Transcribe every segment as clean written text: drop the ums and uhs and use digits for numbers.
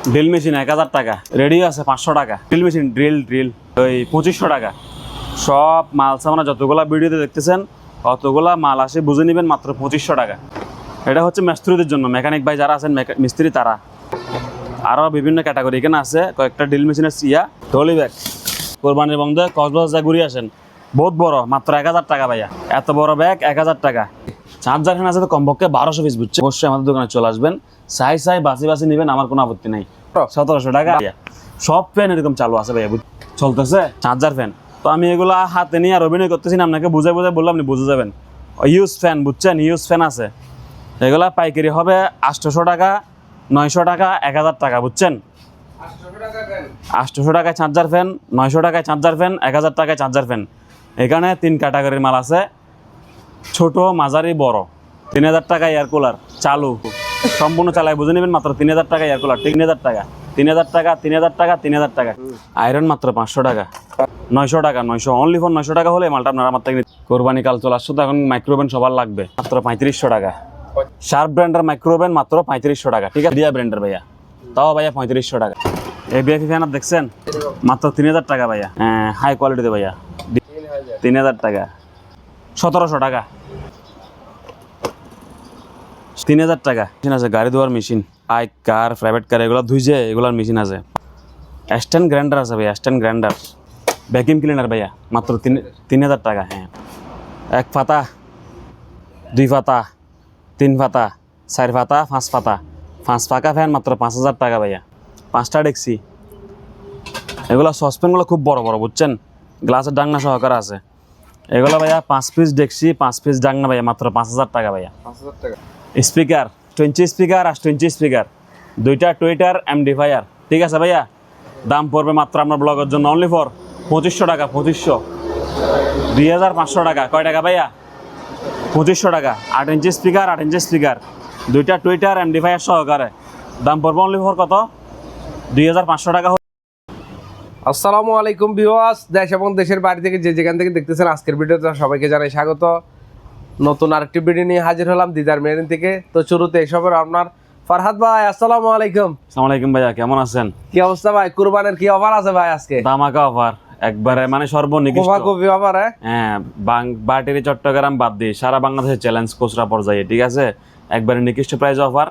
Drill machine 1000 টাকা, radio আছে 500 টাকা, ড্রিল মেশিন ড্রিল ওই 2500 টাকা। সব মাল সামানা যতগুলা ভিডিওতে দেখতেছেন অতগুলা মাল আসে বুঝে নেবেন মাত্র 2500 টাকা। এটা হচ্ছে মিস্ত্রিদের জন্য, মেকানিক ভাই যারা আছেন মিস্ত্রি তারা। আরও বিভিন্ন ক্যাটাগরি এখানে আছে, কয়েকটা ড্রিল মেশিনের সিয়া টলি ব্যাগ কোরবানির বন্ধে কক্সবাজার ঘুরে আসেন, বহুত বড়, মাত্র 1000 টাকা ভাইয়া। এত বড় ব্যাগ 1000 টাকা। চার্জার ফ্যান আছে তো কমপক্ষে 1200 পিস, বুঝছে? অবশ্যই আমাদের দোকানে চলে আসবেন, সাই বাসি নেবেন, আমার কোনো আপত্তি নাই। 1700 টাকা। সব ফ্যান এরকম চালু আছে ভাইয়া, চলতেছে চার্জার ফ্যান। তো আমি এগুলা হাতে নিয়ে আর অভিনয় করতেছি না, আপনাকে বুঝে বললাম, আপনি বুঝে যাবেন। ইউজ ফ্যান, বুঝছেন? ইউজ ফ্যান আছে, এগুলা পাইকারি হবে 800 টাকা, 900 টাকা, 1000 টাকা, বুঝছেন? 800 টাকায় চার্জার ফ্যান, 900 টাকায় চার্জার ফ্যান, 1000 টাকায় চার্জার ফ্যান। এখানে 3 ক্যাটাগরির মাল আছে, ছোট, মাঝারি, বড়। 3000 টাকা এয়ার কুলার চালু, সম্পূর্ণ চালায় বুঝে নেবেন, মাত্র 3000 টাকা এয়ার কুলার। 3000 টাকা, 3000 টাকা, 3000 টাকা, 3000 টাকা। আয়রন মাত্র 500 টাকা, 900 টাকা, 900 অনলি ফর 900 টাকা হলে মালটা আপনারা আমার থেকে। কোরবানি কাল চলে আসছে তো, এখন মাইক্রোওভেন সবার লাগবে, মাত্র 3500 টাকা। শার্প ব্র্যান্ডের মাইক্রোওভেন মাত্র 3500 টাকা, ঠিক আছে? দিয়া ব্র্যান্ডের ভাইয়া, তাও ভাইয়া 3500 টাকা। এই বিএফি ফ্যান দেখছেন, মাত্র 3000 টাকা ভাইয়া। হাই কোয়ালিটিতে ভাইয়া, 3000 টাকা। 1700 টাকা, 3000 টাকা। মেশিন আছে, গাড়ি ধোয়ার মেশিন, বাইক, কার, প্রাইভেট কার, এগুলো ধুইছে, এগুলোর মেশিন আছে। স্ট্যান্ড গ্রাইন্ডার আছে ভাইয়া, স্ট্যান্ড গ্রাইন্ডার। ভ্যাকিউম ক্লিনার ভাইয়া, মাত্র 3000 টাকা। হ্যাঁ, 1 পাতা, 2 পাতা, 3 পাতা, 4 পাতা, 5 পাতা, 5 পাকা ফ্যান মাত্র 5000 টাকা ভাইয়া। 5টা ডেকসি। এগুলো সসপ্যানগুলো খুব বড় বড়, বুঝছেন? গ্লাসের ডাংনা সহকারে আছে এগুলো ভাইয়া। 5 পিস ডেকসি, 5 পিস ডাংনা ভাইয়া, মাত্র 5000 টাকা ভাইয়া। 5000 টাকা। স্পিকার 20 স্পিকার আর 20 স্পিকার, 2টা টুইটার এমডিফায়ার, ঠিক আছে ভাইয়া? দাম পড়বে মাত্র আপনার ব্লগের জন্য অনলি ফর 2500 টাকা। 2500, 2500 টাকা। কয় টাকা ভাইয়া? 2500 টাকা। 8 ইঞ্চি স্পিকার, 8 ইঞ্চি স্পিকার, 2টা টুইটার এমডিফায়ার সহকারে, দাম পড়বে অনলি ফর কত? 2500 টাকা। আসসালামু আলাইকুম ভিউয়ার্স, দেশ এবং দেশের বাইরে থেকে যে যেখান থেকে দেখতেছেন আজকের ভিডিওতে সবাইকে জানাই স্বাগত। নতুন আরেকটি ভিডিও নিয়ে হাজির হলাম দিদার মেরিন থেকে। তো শুরুতে এসবের আপনার ফারহাদ ভাই, আসসালামু আলাইকুম। আসসালামু আলাইকুম ভাইয়া, কেমন আছেন? কি অবস্থা ভাই? কুরবানের কি অফার আছে ভাই আজকে? ধামাকা অফার একবারে, মানে সর্বনিকৃষ্ট অফার। হ্যাঁ, বাটিরি চট্টগ্রাম বাদ দিয়ে সারা বাংলাদেশের চ্যালেঞ্জ খুচরা পর্যায়ে, ঠিক আছে? একবারে নিকৃষ্ট প্রাইস অফার।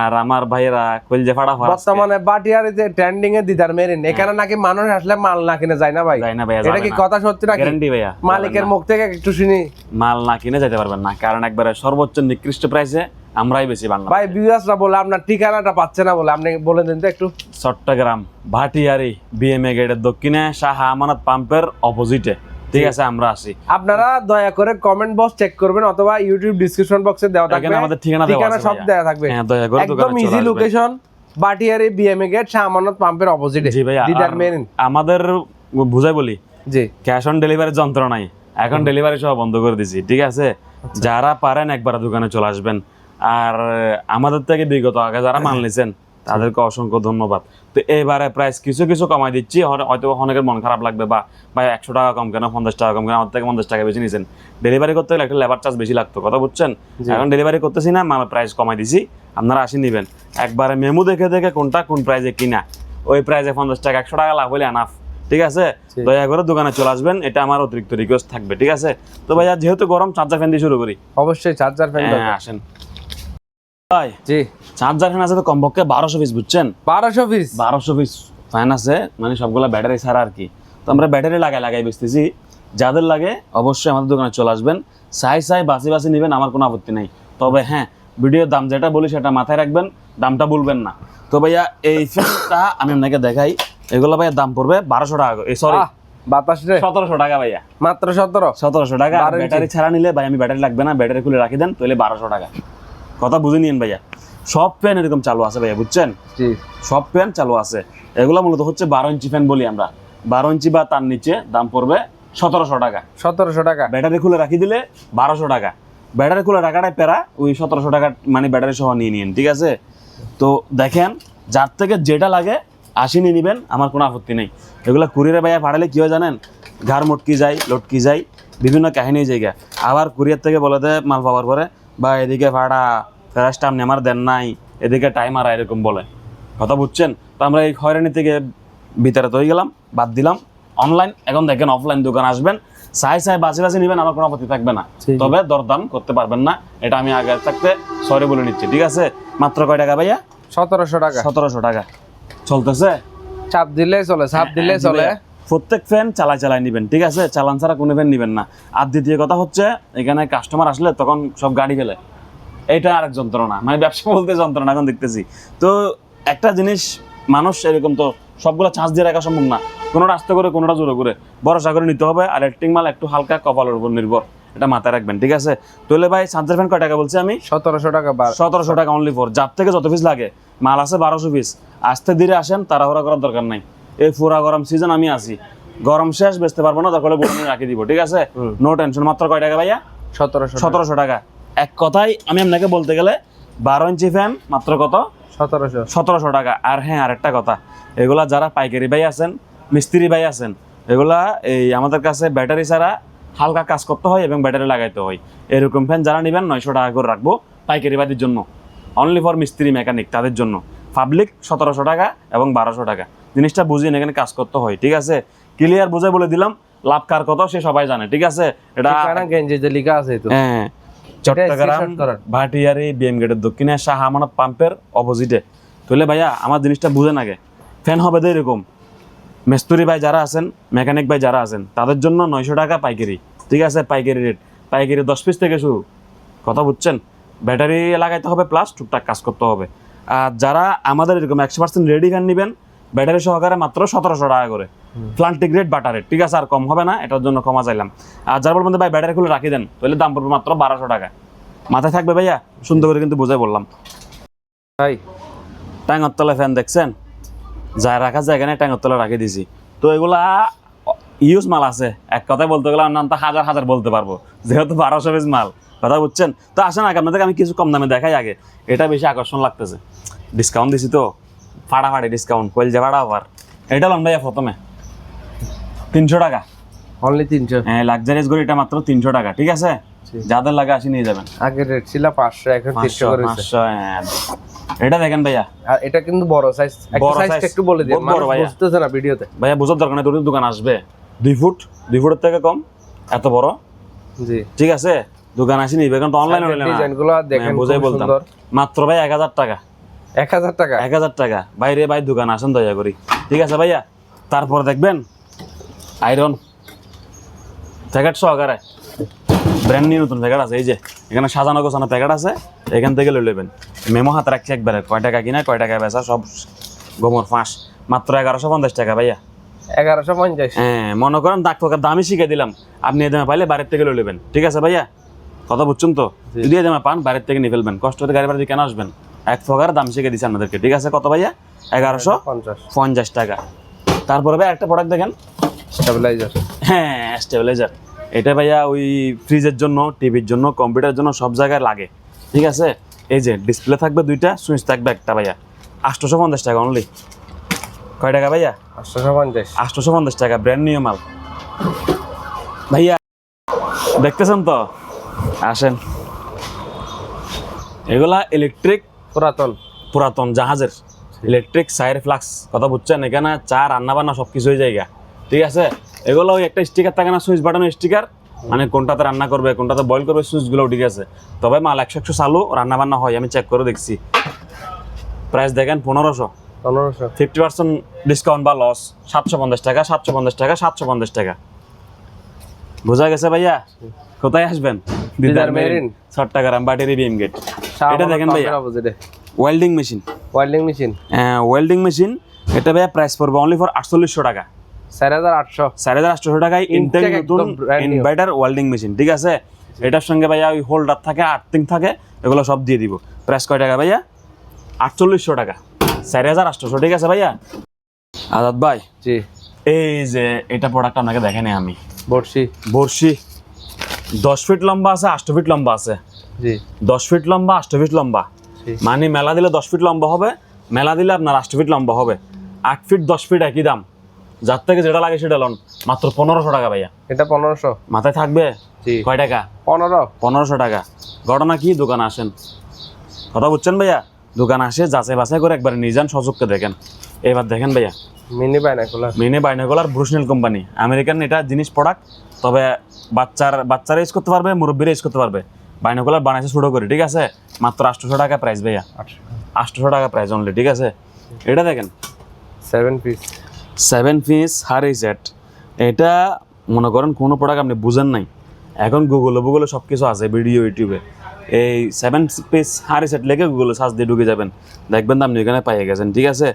আর আমার ভাইয়েরা কইলজে ফাড়া অফার। বর্তমানে বাটিয়ারিতে ট্রেন্ডিং এ দিদার মেরিন, এখানে নাকি মানুষ আসলে মাল না কিনে যায় না ভাই? যায় না ভাইয়া, এটা কি কথা সত্যি নাকি? গ্যারান্টি ভাইয়া, মালিকের মুখ থেকে একটু শুনি। মাল না কিনে যেতে পারবেন না, কারণ একবারে সর্বোচ্চ নিকৃষ্ট প্রাইসে আমরাই বেশি বাংলা। ভাই ভিউয়ার্সরা বলে আপনার ঠিকানাটা পাচ্ছে না বলে, আপনি বলে দিন তো একটু। চট্টগ্রাম ভাটিয়ারি বিএমএ গেটের দক্ষিণে শাহ আমানত পাম্পের অপোজিটে, ঠিক আছে? আমরা আছি। আপনারা দয়া করে কমেন্ট বক্স চেক করবেন অথবা ইউটিউব ডেসক্রিপশন বক্সে দেওয়া থাকবে, আমাদের ঠিকানা সব দেওয়া থাকবে। হ্যাঁ, দয়া করে একদম easy location, Bhatiari BMA gate, Shah Amanat পাম্পের অপোজিটে। জি ভাইয়া, দিদার মেরিন। আমাদের বুঝাই বলি, জি, ক্যাশ অন ডেলিভারি যন্ত্র নাই, এখন ডেলিভারি সহ বন্ধ করে দিছি, ঠিক আছে? যারা পারেন একবার দোকানে চলে আসবেন। আর আমাদের থেকে বিগত আগে যারা মাল নিয়েছেন তাদেরকে অসংখ্য ধন্যবাদ। তো এবারে প্রাইস কিছু কমাই দিচ্ছি, হয়তো অনেকের মন খারাপ লাগবে, বা ভাই 100 টাকা কম কেন, 50 টাকা কম কেন, আমাদের থেকে 50 টাকা বেশি নিয়েছেন। ডেলিভারি করতে গেলে একটা লেবার চার্জ বেশি লাগতো, কথা বুঝছেন? এখন ডেলিভারি করতেছি না, মাল প্রাইস কমাই দিছি, আপনারা আসি নিবেন। একবারে মেমু দেখে কোনটা কোন প্রাইসে কিনা, ওই প্রাইসে 50 টাকা 100 টাকা লাভ হলে আনাফ, ঠিক আছে? দয়া করে দোকানে চলে আসবেন, এটা আমার অতিরিক্ত রিকোয়েস্ট থাকবে, ঠিক আছে? তো ভাইয়া যেহেতু গরম, চার্জার ফ্যান দিয়ে শুরু করি। অবশ্যই চার্জার ফ্যান আসেন ভাই। জি, চার্জার ফ্যান আছে তো কমপক্ষে 1200 পিস, বুঝছেন? 1200 পিস, 1200 পিস ফ্যান আছে, মানে সবগুলা ব্যাটারি ছাড়া আর কি। তো আমরা ব্যাটারি লাগাই বেচতেছি, যাদের লাগে অবশ্যই আমাদের দোকানে চলে আসবেন, সাই বাসি নেবেন, আমার কোনো আপত্তি নেই। তবে হ্যাঁ, ভিডিওর দাম যেটা বলি সেটা মাথায় রাখবেন, দামটা বলবেন না। তো ভাইয়া এই ফ্যানটা আমি আপনাকে দেখাই, এগুলো ভাইয়া দাম পড়বে 1200 টাকা, সরি 1700 টাকা ভাইয়া, মাত্র 1700 টাকা। ব্যাটারি ছাড়া নিলে ভাই, আমি ব্যাটারি লাগবে না, ব্যাটারি খুলে রাখি দেন, তাহলে 1200 টাকা। কথা বুঝে নিন ভাইয়া, সব ফ্যান এরকম চালু আছে ভাইয়া, বুঝছেন? সব ফ্যান চালু আছে। এগুলো মূলত হচ্ছে 12 ইঞ্চি ফ্যান বলি আমরা, 12 ইঞ্চি বা তার নিচে, দাম পড়বে 1700 টাকা। 1700 টাকা। ব্যাটারি খুলে রাখি দিলে 1200 টাকা। ব্যাটারি খুলে রাখাটাই প্যারা, ওই 1700 টাকা মানে ব্যাটারি সহ নিয়ে নিন, ঠিক আছে? তো দেখেন, যার থেকে যেটা লাগে নিয়ে নেবেন, আমার কোনো আপত্তি নেই। এগুলো কুরিয়ারে ভাইয়া পাঠালে কী হয় জানেন? ঘাড় মটকি যায়, লটকি যায়, বিভিন্ন কাহিনী জায়গা। আবার কুরিয়ার থেকে বলে দেয় মাল পাওয়ার পরে, বা এদিকে ভাড়া ফেরাসটা আপনি আমার দেন নাই, এদিকে টাইম আর এরকম বলে। কথা বুঝছেন? তো আমরা এই হয়রানি থেকে ভিতরে তো হয়ে গেলাম, বাদ দিলাম অনলাইন। এখন দেখেন অফলাইন দোকান আসবেন, চাই বাঁচে বাঁচে নেবেন, আমার কোনো আপত্তি থাকবে না, তবে দরদাম করতে পারবেন না, এটা আমি আগে থাকতে সরি বলে নিচ্ছি, ঠিক আছে? মাত্র কয় টাকা ভাইয়া? 1700 টাকা। 1700 টাকা চলতেছে। চাপ দিলে চলে, চাপ দিলে চলে। প্রত্যেক ফ্যান চালাই নিবেন, ঠিক আছে? চালান ছাড়া কোনো ফ্যান নিবেন না। আর দ্বিতীয় কথা হচ্ছে, এখানে কাস্টমার আসলে তখন সব গাড়ি ফেলে, এটা আরেক যন্ত্রণা, মানে ব্যবসা বলতে যন্ত্রণা এখন দেখতেছি। তো একটা জিনিস, মানুষ এরকম তো সবগুলো চার্জ দিয়ে রাখা সম্ভব না, কোনোটা আস্তে করে কোনোটা জোরে করে ভরসা করে নিতে হবে। আর ইলেকট্রিক মাল একটু হালকা কপালের উপর নির্ভর, এটা মাথায় রাখবেন, ঠিক আছে? তাহলে ভাই চার্জার ফ্যান কয় টাকা বলছি আমি? 1700 টাকা। 1700 টাকা অনলি ফর। যার থেকে যত পিস লাগে, মাল আছে 1200 পিস। আস্তে ধীরে আসেন, তাড়াহুড়া করার দরকার নাই। এই পুরা গরম সিজন আমি আছি, গরম শেষ বেচতে পারবো না, দরকার হলে রাখি দিব, ঠিক আছে? No tension. মাত্র কয় টাকা ভাইয়া? 1700 টাকা। এক কথায় আমি আপনাকে বলতে গেলে 12 ইঞ্চি ফ্যান মাত্র কত? 1700 টাকা। আর হ্যাঁ, আরেকটা কথা, এগুলা যারা পাইকারি ভাই আছেন, মিস্ত্রি ভাই আছেন, এগুলা এই আমাদের কাছে ব্যাটারি ছাড়া হালকা কাজ করতে হয় এবং ব্যাটারি লাগাইতে হয়। এরকম ফ্যান যারা নেবেন 900 টাকা করে রাখবো পাইকারি বাদির জন্য, অনলি ফর মিস্ত্রি মেকানিক তাদের জন্য। পাবলিক 1700 টাকা এবং 1200 টাকা। জিনিসটা বুঝিয়ে এখানে কাজ করতে হয়, ঠিক আছে? ক্লিয়ার বুঝে বলে দিলাম, লাভ কার কত সে সবাই জানে, ঠিক আছে? এটা গেঞ্জিতে লেখা আছে তো। হ্যাঁ, চট্টগ্রাম ভাটিয়ারি বিএম গেটের দক্ষিণে শাহ আমানত পাম্পের অপোজিটে। তাহলে ভাইয়া আমার জিনিসটা বুঝেন আগে, ফ্যান হবে তো এরকম। মিস্ত্রি ভাই যারা আছেন, মেকানিক ভাই যারা আছেন, তাদের জন্য 900 টাকা পাইকারি, ঠিক আছে? পাইকারি রেট, পাইকারি 10 পিস থেকে শুরু, কথা বুঝছেন? ব্যাটারি লাগাইতে হবে প্লাস টুকটাক কাজ করতে হবে। আর যারা আমাদের এরকম 100% রেডি ফ্যান নেবেন ব্যাটারি সহকারে মাত্র 1700 টাকা করে, প্লান্টিক রেট বাটার রেট, ঠিক আছে? আর কম হবে না, এটার জন্য ক্ষমা চাইলাম। আর যার বলবেন ভাই ব্যাটারি খুলে রাখি দেন, তাহলে দাম পড়বে মাত্র 1200 টাকা। মাথায় থাকবে ভাইয়া, সুন্দর করে কিন্তু বোঝাই বললাম। ভাই ট্যাঙ্গর তলায় ফ্যান দেখছেন, যা রাখা যায় এখানে ট্যাঙ্গর তলায় রাখি দিছি। তো এগুলা ইউজ মাল আছে, এক কথায় বলতে গেলে নাম তো হাজার হাজার বলতে পারবো, যেহেতু 1200 পিস মাল, কথা বুঝছেন? তো আসেন আগে আপনাদেরকে আমি কিছু কম দামে দেখাই আগে, এটা বেশি আকর্ষণ লাগতেছে। ডিসকাউন্ট দিছি তো, ফাটাফাটি ডিসকাউন্ট, কইল যে ফাটা অফার। এটা লন ভাইয়া প্রথমে 300 টাকা, অনলি 300। হ্যাঁ, লাক্সারিয়াস গড়ি, এটা মাত্র 300 টাকা, ঠিক আছে? যাদের লাগে আসি নিয়ে যাবেন। আগের রেট ছিল 500, এখন 300 করে হয়েছে। 500, হ্যাঁ। এটা দেখেন ভাইয়া, আর এটা কিন্তু বড় সাইজ, একটা সাইজটা একটু বলে দিন, মানুষ বুঝতেছে না ভিডিওতে। ভাইয়া বোঝার দরকার নেই, দুটো দোকান আসবে 2 ফুট, 2 ফুটের থেকে কম, এত বড়, জি, ঠিক আছে? দোকান আসি নিবে, কারণ তো অনলাইনে হইলে না। ডিজাইনগুলো দেখেন, বুঝাই বলতাম। মাত্র ভাই 1000 টাকা। 1000 টাকা? 1000 টাকা। বাইরে ভাই দোকান আসেন দয়া করি, ঠিক আছে ভাইয়া? তারপর দেখবেন আয়রন প্যাকেট সহকারে, ব্র্যান্ড নিউ নতুন প্যাকেট আছে, এই যে এখানে সাজানো গোছানো প্যাকেট আছে, এখান থেকে লই নেবেন। মেমো হাতে রাখছি একবারে, কয় টাকা কিনা কয় টাকা বেচা সব গোমর ফাঁস। মাত্র 1150 টাকা ভাইয়া। 1150? হ্যাঁ, মনে করেন দাগ ফোকার দামই শিখে দিলাম, আপনি এই দামে পাইলে বাইরের থেকে লই নেবেন, ঠিক আছে ভাইয়া? কথা বুঝছেন তো? যদি এই দামে পান বাইরের থেকে নিয়ে ফেলবেন, কষ্ট করে গাড়ি ভাড়া দিয়ে কেন আসবেন? এক ফোকার দাম শিখে দিচ্ছি আপনাদেরকে, ঠিক আছে? কত ভাইয়া? 1150 টাকা। তারপরে ভাই একটা প্রোডাক্ট দেখেন, স্টেবিলাইজার। হ্যাঁ, স্টেবিলাইজার। এটা ভাইয়া ওই ফ্রিজের জন্য, টিভির জন্য, কম্পিউটারের জন্য সব জায়গায় লাগে, ঠিক আছে? এই যে ডিসপ্লে থাকবে 2টা, সুইচ থাকবে একটা ভাইয়া। 850 টাকা অনলি। কয় টাকা ভাইয়া? 850। 850 টাকা, ব্র্যান্ড নিউ মাল ভাইয়া। দেখতেছেন তো? আসেন, এগুলা ইলেকট্রিক, পুরাতন জাহাজের ইলেকট্রিক সাইর ফ্লাক্স, কথা বুঝছেন? এখানে চা রান্না বান্না সব কিছু হয়ে যায়, ঠিক আছে? এগুলো ওই একটা স্টিকার থাকে না, সুইচ বাটনের স্টিকার, মানে কোনটাতে রান্না করবে কোনটাতে বয়েল করবে, সুইচগুলো ঠিক আছে। তবে মাল 100 চালু, রান্না বান্না হয়, আমি চেক করে দেখছি। প্রাইস দেখেন 1500, 50% ডিসকাউন্ট বা লস 750 টাকা, 750 টাকা, 750 টাকা। বোঝা গেছে ভাইয়া? কোথায় আসবেন? Didar Marine, Chattogram Bhatiari BM gate. এটা দেখেন ভাইয়া, ওয়েল্ডিং মেশিন। ওয়েল্ডিং মেশিন, এটা ভাইয়া প্রাইস পড়বে অনলি ফর 4800 টাকা। 4800 টাকায় ইনটেক নতুন ইনভার্টার ওয়েল্ডিং মেশিন, ঠিক আছে? এটার সঙ্গে ভাইয়া ওই হোল্ডার থাকে, আর্থিং থাকে, এগুলো সব দিয়ে দিব। প্রাইস কয় টাকা ভাইয়া? 4800 টাকা, 4800, ঠিক আছে ভাইয়া? আজাদ ভাই, জি, এই যে এটা প্রোডাক্ট আপনাকে দেখেনি আমি, বর্ষি 10 ফিট লম্বা আছে, 8 ফিট লম্বা আছে। জি, 10 ফিট লম্বা, 8 ফিট লম্বা, মানে মেলা দিলে 10 ফিট লম্বা হবে, মেলা দিলে আপনার 8 ফিট লম্বা হবে। 8 ফিট 10 ফিট একই দাম, যার থেকে যেটা লাগে সেটা লন, মাত্র 1500 টাকা ভাইয়া। এটা 1500 মাথায় থাকবে? কয় টাকা? 1500 টাকা। ঘটনা কি, দোকানে আসেন, কথা বুঝছেন ভাইয়া? দোকান আসে যাচাই বাছাই করে একবার নিয়ে যান, সচক্ষে দেখেন। এবার দেখেন ভাইয়া, mini binocular. Mini binocular Bushnell company, American এটা জিনিস প্রোডাক্ট, তবে বাচ্চারা ইউজ করতে পারবে, মুরব্বীরা ইউজ করতে পারবে। বাইনোকুলার বানাইছে ছোটো করে, ঠিক আছে, মাত্র 800 টাকা প্রাইস ভাইয়া, 800 টাকা প্রাইস অনলি, ঠিক আছে। এটা দেখেন 7 পিস হারি সেট। এটা মনে করেন কোনো প্রোডাক্ট আপনি বুঝেন নাই, এখন গুগলে সব কিছু আছে, ভিডিও ইউটিউবে। এই 7 পিস হারি সেট লেগে গুগলে সার্চ দিয়ে ঢুকে যাবেন, দেখবেন তো আপনি এখানে পাইয়ে গেছেন, ঠিক আছে।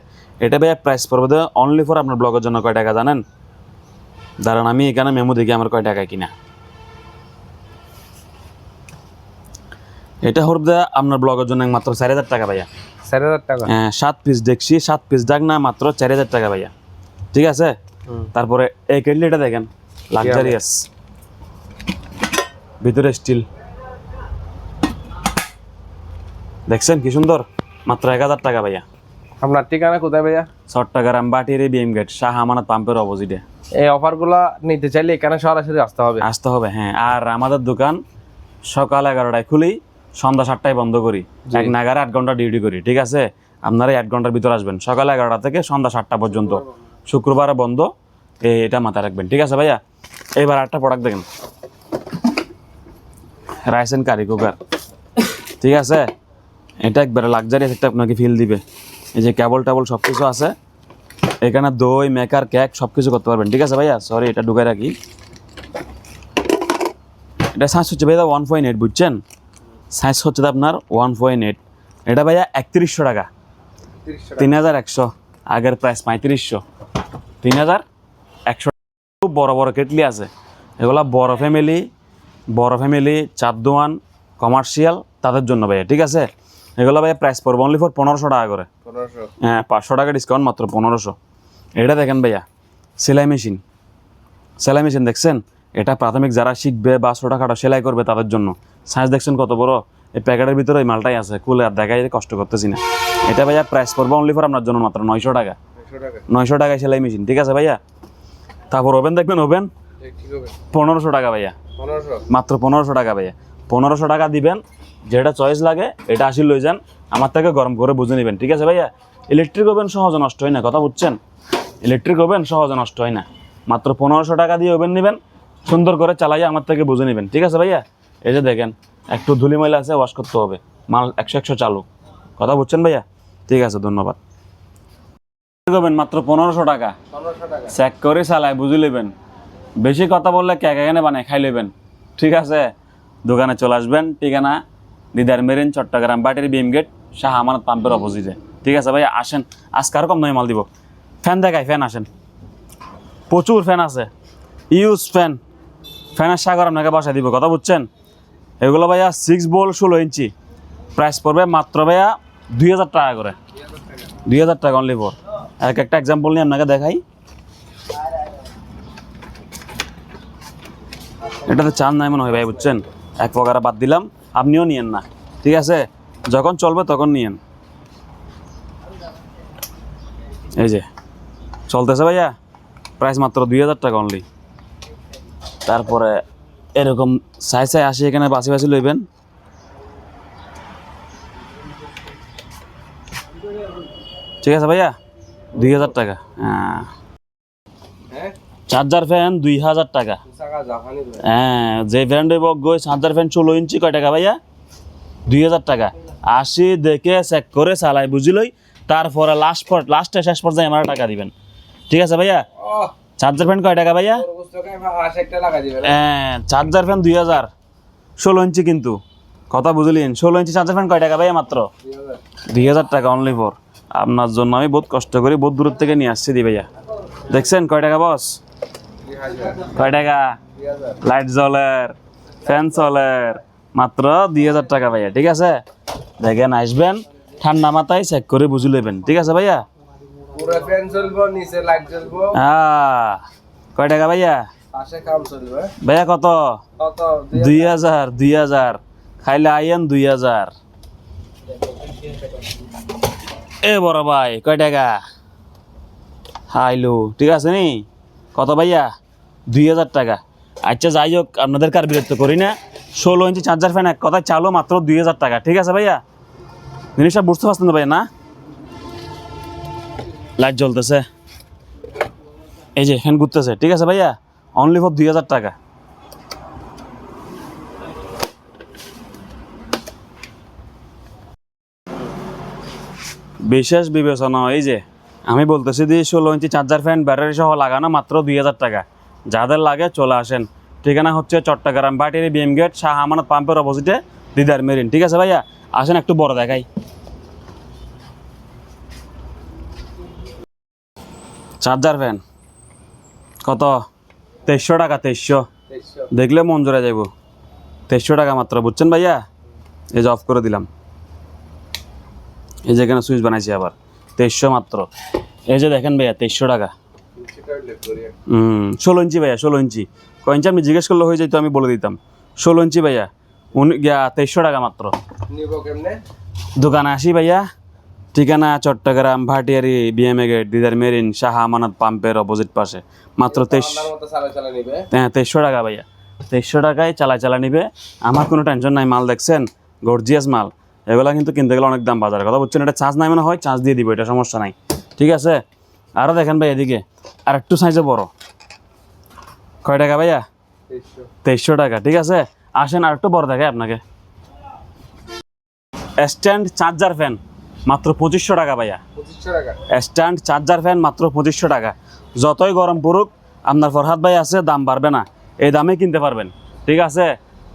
এটা ভাইয়া প্রাইস পড়বে অনলি ফর আপনার ব্লগের জন্য কয় টাকা জানেন? দাঁড়ান আমি এখানে মেমো দেখি আমার কয় টাকায় কিনা। এটা হচ্ছে আপনার ব্লগের জন্য মাত্র 4000 টাকা ভাইয়া। 4000 টাকা? হ্যাঁ, 7 পিস দেখছি, 7 পিস ডাক না, মাত্র 4000 টাকা ভাইয়া, ঠিক আছে। তারপরে এই কেটলিটা দেখেন, লাক্সারিয়াস, ভিতরে স্টিল, দেখছেন কি সুন্দর, মাত্র 1000 টাকা ভাইয়া। আপনার ঠিকানা কোথায় ভাইয়া? চট্টগ্রাম বাটিরি বিএম গেট, শাহ আমানত পাম্পের অপোজিটে। এই অফারগুলো নিতে চাইলে এখানে সরাসরি আসতে হবে। হ্যাঁ। আর আমাদের দোকান সকাল 11টায় খুলি, সন্ধ্যা 7টায় বন্ধ করি, এক নাগারে 8 ঘন্টা ডিউটি করি, ঠিক আছে। আপনারা 8 ঘন্টার ভিতর আসবেন, সকাল 11টা থেকে সন্ধ্যা 7টা পর্যন্ত, শুক্রবারে বন্ধ, এটা মাথায় রাখবেন, ঠিক আছে ভাইয়া। এবার একটা প্রোডাক্ট দেখেন, রাইস এন্ড কারি কুকার, ঠিক আছে। এটা একবারে লাক্সারিয়াস একটা আপনাকে ফিল দিবে। এই যে কেবল টেবল সব কিছু আছে এখানে, দই মেকার কেক সব কিছু করতে পারবেন, ঠিক আছে ভাইয়া। সরি, এটা ঢুকাই রাখি। এটা সাইজ হচ্ছে ভাইয়া 1.8, বুঝছেন, সাইজ হচ্ছে আপনার 1.8। এটা ভাইয়া 3100 টাকা, 3100, আগের প্রাইস 3500, 3100। খুব বড় বড় কেটলি আছে, এগুলা বড় ফ্যামিলি, চার দোয়ান, কমার্শিয়াল, তাদের জন্য ভাইয়া, ঠিক আছে। এগুলো ভাইয়া প্রাইস পড়বে অনলি ফর 1500 টাকা করে। হ্যাঁ, 500 টাকা ডিসকাউন্ট, মাত্র 1500। এটা দেখেন ভাইয়া, সেলাই মেশিন দেখছেন, এটা প্রাথমিক যারা শিখবে বা ছোটোখাটো সেলাই করবে তাদের জন্য। সাইজ দেখছেন কত বড়, এই প্যাকেটের ভিতরে এই মালটাই আছে, খুলে আর দেখাই কষ্ট করতেছি না। এটা ভাইয়া প্রাইস পড়বে অনলি ফর আপনার জন্য মাত্র 900 টাকা, 900 টাকায় সেলাই মেশিন, ঠিক আছে ভাইয়া। তারপর ওভেন দেখবেন, ওভেন 1500 টাকা ভাইয়া, মাত্র 1500 টাকা ভাইয়া। 1500 টাকা দিবেন, যেটা চয়েস লাগে এটা আসি লই যান, আমার থেকে গরম করে বুঝে নেবেন, ঠিক আছে ভাইয়া। ইলেকট্রিক ওভেন সহজে নষ্ট হয় না, কথা বুঝছেন, ইলেকট্রিক ওভেন সহজে নষ্ট হয় না। মাত্র 1500 টাকা দিয়ে ওভেন নেবেন, সুন্দর করে চালাইয়া আমার থেকে বুঝে নেবেন, ঠিক আছে ভাইয়া। এই যে দেখেন, একটু ধুলি ময়লা আছে, ওয়াশ করতে হবে, মাল 100 চালু, কথা বুঝছেন ভাইয়া, ঠিক আছে, ধন্যবাদ। ওভেন মাত্র 1500 টাকা, চেক করে চালায় বুঝে নেবেন, বেশি কথা বললে কেক এখানে বানায় খাই নেবেন, ঠিক আছে। দোকানে চলে আসবেন, ঠিকানা দিদার মেরিন, চট্টগ্রাম বাটির বিএম গেট, শাহ আমানত পাম্পের অপোজিটে, ঠিক আছে ভাইয়া। আসেন, আজকে আরও কম দামে মাল দিব। ফ্যান দেখাই, ফ্যান আসেন, প্রচুর ফ্যান আছে, ইউজ ফ্যানের সাগর আপনাকে বাসায় দিব, কথা বুঝছেন। এগুলো ভাইয়া 6 ভোল্ট 16 ইঞ্চি, প্রাইস পড়বে মাত্র ভাইয়া 2000 টাকা করে, 2000 টাকা অনলি ফর। একটা এক্সাম্পল নিয়ে আপনাকে দেখাই, এটাতে চান নাই মনে হয় ভাই, বুঝছেন, এক প্রকারে বাদ দিলাম, আপনিও নিয়েন না, ঠিক আছে, যখন চলবে তখন নিয়েন। এই যে চলতেছে ভাইয়া, প্রাইস মাত্র 2000 টাকা অনলি। তারপরে এরকম সাই আসি, এখানে বাছি লইবেন, ঠিক আছে ভাইয়া, 2000 টাকা। হ্যাঁ, চার্জার ফ্যান 2000 টাকা। হ্যাঁ, যে ব্র্যান্ডের বকগই চার্জার ফ্যান 16 ইঞ্চি কয় টাকা ভাইয়া? 2000 টাকা। আসি দেখে চেক করে চালাই বুঝিলই, তারপরে লাস্টে শেষ পর্যায়ে আমার টাকা দিবেন, ঠিক আছে ভাইয়া। চার্জার ফ্যান কয় টাকা ভাইয়া? হ্যাঁ, চার্জার ফ্যান 2000, 16 ইঞ্চি কিন্তু, কথা বুঝলেন, 16 ইঞ্চি চার্জার ফ্যান কয় টাকা ভাইয়া? মাত্র 2000 টাকা অনলি ফর। আপনার জন্য আমি বহুত কষ্ট করি, বহুত দূর থেকে নিয়ে আসছি দি ভাইয়া। দেখছেন কয় টাকা বস? কয় টাকা? লাইট জ্বলের, ফ্যান চলের, মাত্র 2000 টাকা ভাইয়া, ঠিক আছে। দেখেন, আসবেন ঠান্ডা মাথায় চেক করে বুঝে নেবেন, ঠিক আছে ভাইয়া। কয় টাকা ভাইয়া? ভাইয়া কত? 2000, 2000 খাইলে আইয়েন 2000। এ বড় ভাই কয় টাকা? হাইলো, ঠিক আছে নি? কত ভাইয়া? 2000 টাকা। আচ্ছা যাই হোক, আপনাদের কার বিরক্ত করি না। 16 ইঞ্চি চার্জার ফ্যান এক কথায় চালো মাত্র 2000 টাকা, ঠিক আছে ভাইয়া। জিনিসটা বুঝতে পারছেন তো ভাইয়া না? লাইট জ্বলতেছে, এই যে ফ্যান ঘুরতেছে, ঠিক আছে ভাইয়া, অনলি ফর 2000 টাকা। বিশেষ বিবেচনা, এই যে আমি বলতেছি যে 16 ইঞ্চি চার্জার ফ্যান ব্যাটারি সহ লাগানো মাত্র 2000 টাকা। যাদের লাগে চলে আসেন। ঠিকানা হচ্ছে চট্টগ্রাম বাটিয়ারি বিএম গেট, শাহ আমানত পাম্পের অপোজিটে দিদার মেরিন। ঠিক আছে ভাইয়া, আসেন একটু বড় দেখাই। চার্জার ফ্যান কত? 2300 টাকা। 2300 দেখলে মন জোড়া যাইব। 2300 টাকা মাত্র, বুঝছেন ভাইয়া? এই যে অফ করে দিলাম, এই যে এখানে সুইচ বানাইছি আবার। 2300 মাত্র। এই যে দেখেন ভাইয়া 2300 টাকা। 16 ইঞ্চি ভাইয়া, 16 ইঞ্চি। কয় ইঞ্চি আপনি জিজ্ঞেস করলে হয়ে যাইতো, আমি বলে দিতাম। 16 ইঞ্চি ভাইয়া, 2300 টাকা মাত্র। দোকানে আসি ভাইয়া, ঠিকানা চট্টগ্রাম ভাটিয়ারি বিএমএ গেট, দিদার মেরিন, শাহ আমানত পাম্পের অপোজিট পাশে। মাত্র 2300 টাকা ভাইয়া। 2300 টাকায় চালা নিবে। আমার কোনো টেনশন নাই, মাল দেখছেন গর্জিয়াস মাল। এগুলা কিন্তু কিনতে গেলে অনেক দাম বাজারের কথা, বুঝছেন? এটা চার্জ নাই মনে হয়, চার্জ দিয়ে দিব, এটা সমস্যা নাই। ঠিক আছে, আরও দেখেন ভাই এদিকে আর একটু সাইজে বড়। কয় টাকা ভাইয়া? 2300 টাকা। ঠিক আছে, আসেন আর একটু বড় দেখে আপনাকে। স্ট্যান্ড চার্জার ফ্যান মাত্র 2500 টাকা ভাইয়া। স্ট্যান্ড চার্জার ফ্যান মাত্র 2500 টাকা। যতই গরম পড়ুক, আপনার ফরহাদ ভাই আছে, দাম বাড়বে না, এই দামে কিনতে পারবেন। ঠিক আছে,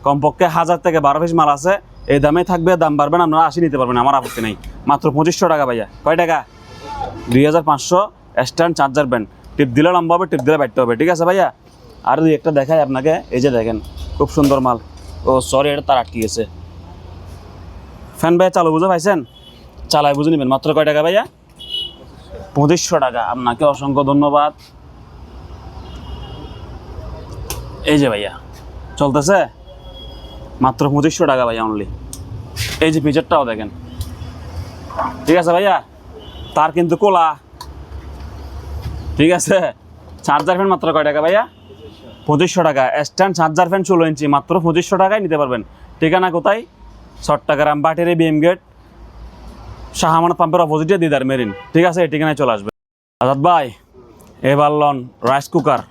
কমপক্ষে 1000 থেকে 12 পিস মাল আছে, এই দামে থাকবে, দাম বাড়বে না, আপনারা আসি নিতে পারবেন, আমার আপত্তি নেই। মাত্র 2500 টাকা ভাইয়া। কয় টাকা? 2500। স্ট্যান্ড চার্জার ফ্যান, টিপ দিলে লম্বা হবে, টিপ দিলে বাইতে হবে। ঠিক আছে ভাইয়া, আর দুই একটা দেখাই আপনাকে। এই যে দেখেন খুব সুন্দর মাল। ও সরি, এটা তার আটকে গেছে। ফ্যান ভাইয়া চালু বুঝে পাইছেন? চালায় বুঝে নেবেন। মাত্র কয় টাকা ভাইয়া? 2500 টাকা। আপনাকে অসংখ্য ধন্যবাদ। এই যে ভাইয়া চলতেছে মাত্র 2500 টাকা ভাইয়া অনলি। এই যে ফিচারটাও দেখেন। ঠিক আছে ভাইয়া, তার কিন্তু কোলা। ঠিক আছে, চার্জার ফ্যান মাত্র কয় টাকা ভাইয়া? 2500 টাকা। স্ট্যান্ড চার্জার ফ্যান 16 ইঞ্চি মাত্র 2500 টাকায় নিতে পারবেন। ঠিকানা কোথায়? চট্টগ্রাম বাটিয়ারি বিএম গেট, শাহ আমানত পাম্পের অপোজিটে দিদার মেরিন। ঠিক আছে, এই ঠিকানায় চলে আসবে। আজাদ ভাই, এবার লন rice cooker,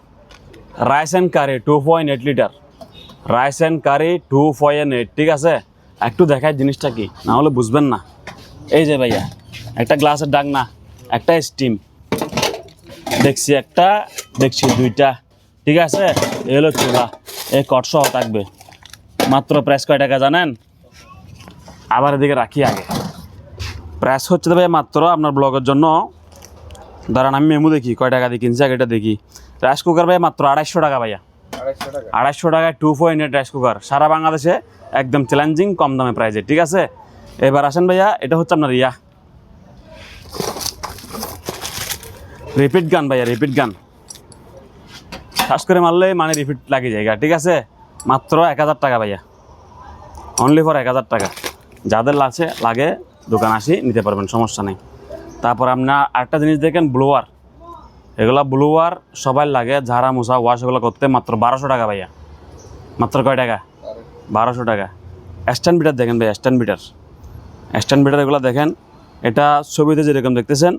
rice and curry 2.8 litre, rice and curry 2.8। ঠিক আছে, একটু দেখায় জিনিসটা কি, না হলে বুঝবেন না। এই যে ভাইয়া একটা গ্লাসের ডাকনা, একটা স্টিম দেখছি, একটা দেখছি দুইটা। ঠিক আছে, এ হলো চুলা, এই কটসহ থাকবে। মাত্র প্রাইস কয় টাকা জানেন? আবার এদিকে রাখি আগে। প্রাইস হচ্ছে তো ভাইয়া মাত্র আপনার ব্লগের জন্য, দাঁড়ান আমি মেমু দেখি কয় টাকা দিয়ে কিনছি আগে, এটা দেখি। রাইস কুকার ভাইয়া মাত্র 250 টাকা ভাইয়া। 250 টাকায় 2.8 রাইস কুকার, সারা বাংলাদেশে একদম চ্যালেঞ্জিং কম দামে প্রাইজে। ঠিক আছে, এবার আসেন ভাইয়া, এটা হচ্ছে আপনার রিপিট গান ভাইয়া, রিপিট গান। শ্বাস করে মারলে মানে রিপিট লাগে জায়গা। ঠিক আছে, মাত্র 1000 টাকা ভাইয়া, অনলি ফর 1000 টাকা। যাদের লাগে দোকান আসি নিতে পারবেন, সমস্যা নেই। তারপর আপনার আরেকটা জিনিস দেখেন, ব্লোয়ার। এগুলা ব্লোয়ার সবাই লাগে, ঝাড়া মোছা ওয়াশ এগুলো করতে। মাত্র 1200 টাকা ভাইয়া। মাত্র কয় টাকা? 1200 টাকা। স্ট্যান্ড বিটার দেখেন ভাইয়া, স্ট্যান্ড বিটার এগুলো দেখেন। এটা ছবিতে যেরকম দেখতেছেন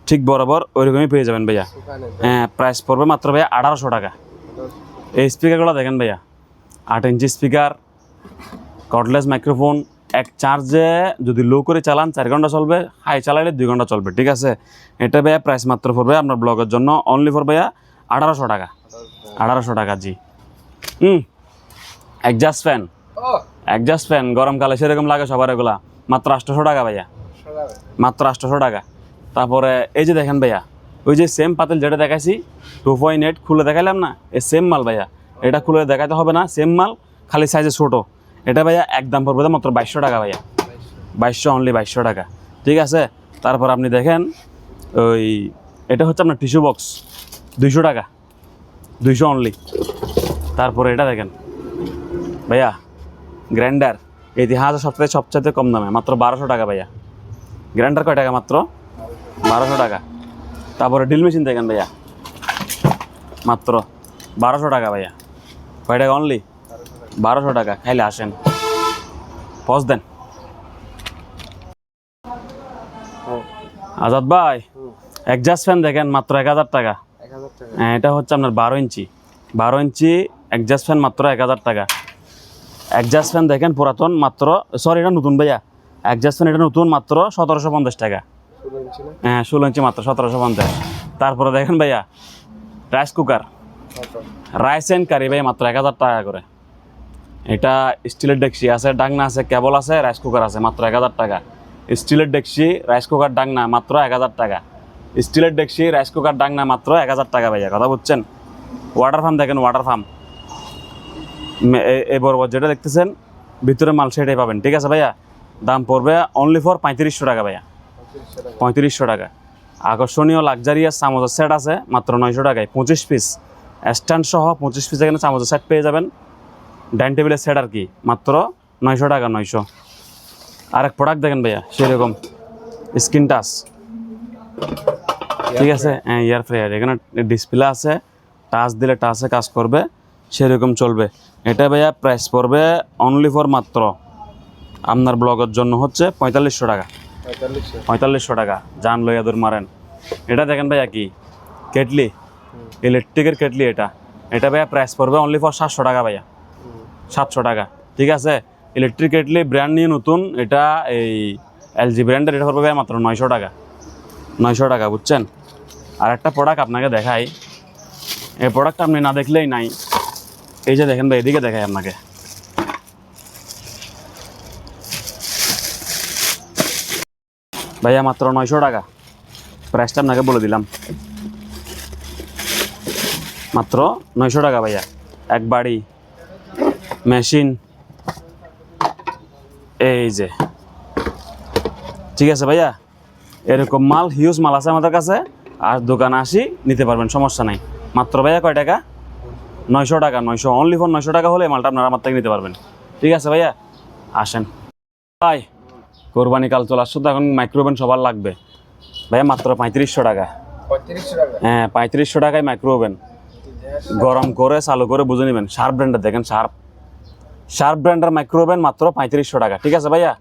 ঠিক বরাবর ওইরকমই পেয়ে যাবেন ভাইয়া। হ্যাঁ, প্রাইস পড়বে মাত্র ভাইয়া 1800 টাকা। এই স্পিকারগুলো দেখেন ভাইয়া, 8 ইঞ্চি স্পিকার, কর্ডলেস মাইক্রোফোন। এক চার্জে যদি লো করে চালান 4 ঘন্টা চলবে, হাই চালাইলে 2 ঘন্টা চলবে। ঠিক আছে, এটা ভাইয়া প্রাইস মাত্র পড়বে আপনার ব্লগের জন্য অনলি ফর ভাইয়া 1800 টাকা। 1800 টাকা জি। অ্যাডজাস্ট ফ্যান গরমকালে সেরকম লাগে সবার, এগুলা মাত্র 800 টাকা ভাইয়া। মাত্র 800 টাকা। তারপরে এই যে দেখেন ভাইয়া, ওই যে সেম পাতিল যেটা দেখাইছি 2.8 খুলে দেখাইলাম না, এই সেম মাল ভাইয়া। এটা খুলে দেখাইতে হবে না, সেম মাল, খালি সাইজে ছোটো। এটা ভাইয়া একদম পড়বে মাত্র 2200 টাকা ভাইয়া। 2200, অনলি 2200 টাকা। ঠিক আছে, তারপর আপনি দেখেন ওই এটা হচ্ছে আপনার টিস্যু বক্স, 200 টাকা, 200 অনলি। তারপরে এটা দেখেন ভাইয়া, গ্রাইন্ডার, ইতিহাসে সবচাইতে কম দামে, মাত্র 1200 টাকা ভাইয়া। গ্রাইন্ডার কয় টাকা? মাত্র 1200 টাকা। তারপরে ড্রিল মেশিন দেখেন ভাইয়া, মাত্র 1200 টাকা ভাইয়া। কয় টাকা? অনলি 1200 টাকা। খাইলে আসেন, পজ দেন। আজাদ ভাই এডজাস্ট ফ্যান দেখেন মাত্র 1000 টাকা। 1000 টাকা। হ্যাঁ, এটা হচ্ছে আপনার 12 ইঞ্চি এডজাস্ট ফ্যান মাত্র 1000 টাকা। এডজাস্ট ফ্যান দেখেন পুরাতন মাত্র, সরি এটা নতুন ভাইয়া, এডজাস্ট ফ্যান এটা নতুন মাত্র 1750 টাকা। 16 ইঞ্চি না? হ্যাঁ 16 ইঞ্চি মাত্র 1750। তারপরে দেখেন ভাইয়া rice cooker, rice and curry ভাই মাত্র 1000 টাকা করে। এটা স্টিলের ডেকচি আছে, ডাকনা আছে, কেবল আছে, রাইস কুকার আছে মাত্র 1000 টাকা। স্টিলের ডেকচি, রাইস কুকার, ডাকনা মাত্র 1000 টাকা। স্টিলের ডেকচি, রাইস কুকার, ডাকনা মাত্র 1000 টাকা ভাইয়া, কথা বুঝছেন? ওয়াটার ফার্ম দেখেন, ওয়াটার ফার্ম এই বরাবর যেটা দেখতেছেন ভিতরে মাল সেটাই পাবেন, ঠিক আছে ভাইয়া? দাম পড়বে অনলি ফর 3500 টাকা ভাইয়া, 3500 টাকা। আকর্ষণীয় লাক্সারিয়াস চামচের সেট আছে মাত্র 900 টাকায়, 25 পিস স্ট্যান্ড সহ 25 পিস এখানে চামচের সেট পেয়ে যাবেন। ডাইনিং টেবিলের সেট আর কি মাত্র 900 টাকা, 900। আরেক প্রোডাক্ট দেখেন ভাইয়া সেরকম স্ক্রিন টাচ, ঠিক আছে? হ্যাঁ এয়ার ফ্রায়ার, এখানে ডিসপ্লে আছে, টাচ দিলে টাচে কাজ করবে, সেরকম চলবে। এটা ভাইয়া প্রাইস পড়বে অনলি ফর মাত্র আপনার ব্লগের জন্য হচ্ছে 4500 টাকা। 4500 টাকা জান লইয়া দূর মারেন। এটা দেখেন ভাইয়া কি কেটলি, ইলেকট্রিকের কেটলি। এটা ভাইয়া প্রাইস পড়বে অনলি ফর 700 টাকা ভাইয়া, 700 টাকা, ঠিক আছে? ইলেকট্রিক কেটলি ব্র্যান্ড নিয়ে নতুন, এটা এই এলজি ব্র্যান্ডের। এটা পড়বে ভাইয়া মাত্র 900 টাকা, 900 টাকা, বুঝছেন? আর একটা প্রোডাক্ট আপনাকে দেখাই, এই প্রোডাক্ট আপনি না দেখলেই নাই। এই যে দেখেন ভাই, এদিকে দেখাই আপনাকে, ভাইয়া মাত্র 900 টাকা। প্রাইসটা আপনাকে বলে দিলাম, মাত্র 900 টাকা ভাইয়া। এক বাড়ি মেশিন, এই যে, ঠিক আছে ভাইয়া? এরকম মাল, হিউজ মাল আছে আমাদের কাছে। আর দোকানে আসি নিতে পারবেন, সমস্যা নাই। মাত্র ভাইয়া কয় টাকা? 900 টাকা, 900, অনলি ফর 900 টাকা হলে মালটা আপনারা আমার থেকে নিতে পারবেন, ঠিক আছে ভাইয়া? আসেন ভাই, কোরবানি কাল চলে আসছো তো, এখন মাইক্রোওভেন সবার লাগবে ভাইয়া, মাত্র 3500 টাকা। 3500 টাকা? হ্যাঁ 3500 টাকায় মাইক্রোওভেন, গরম করে চালু করে বুঝে নেবেন। শার্প ব্র্যান্ডের দেখেন, শার্প ব্র্যান্ডের মাইক্রোওভেন মাত্র 3500 টাকা, ঠিক আছে ভাইয়া?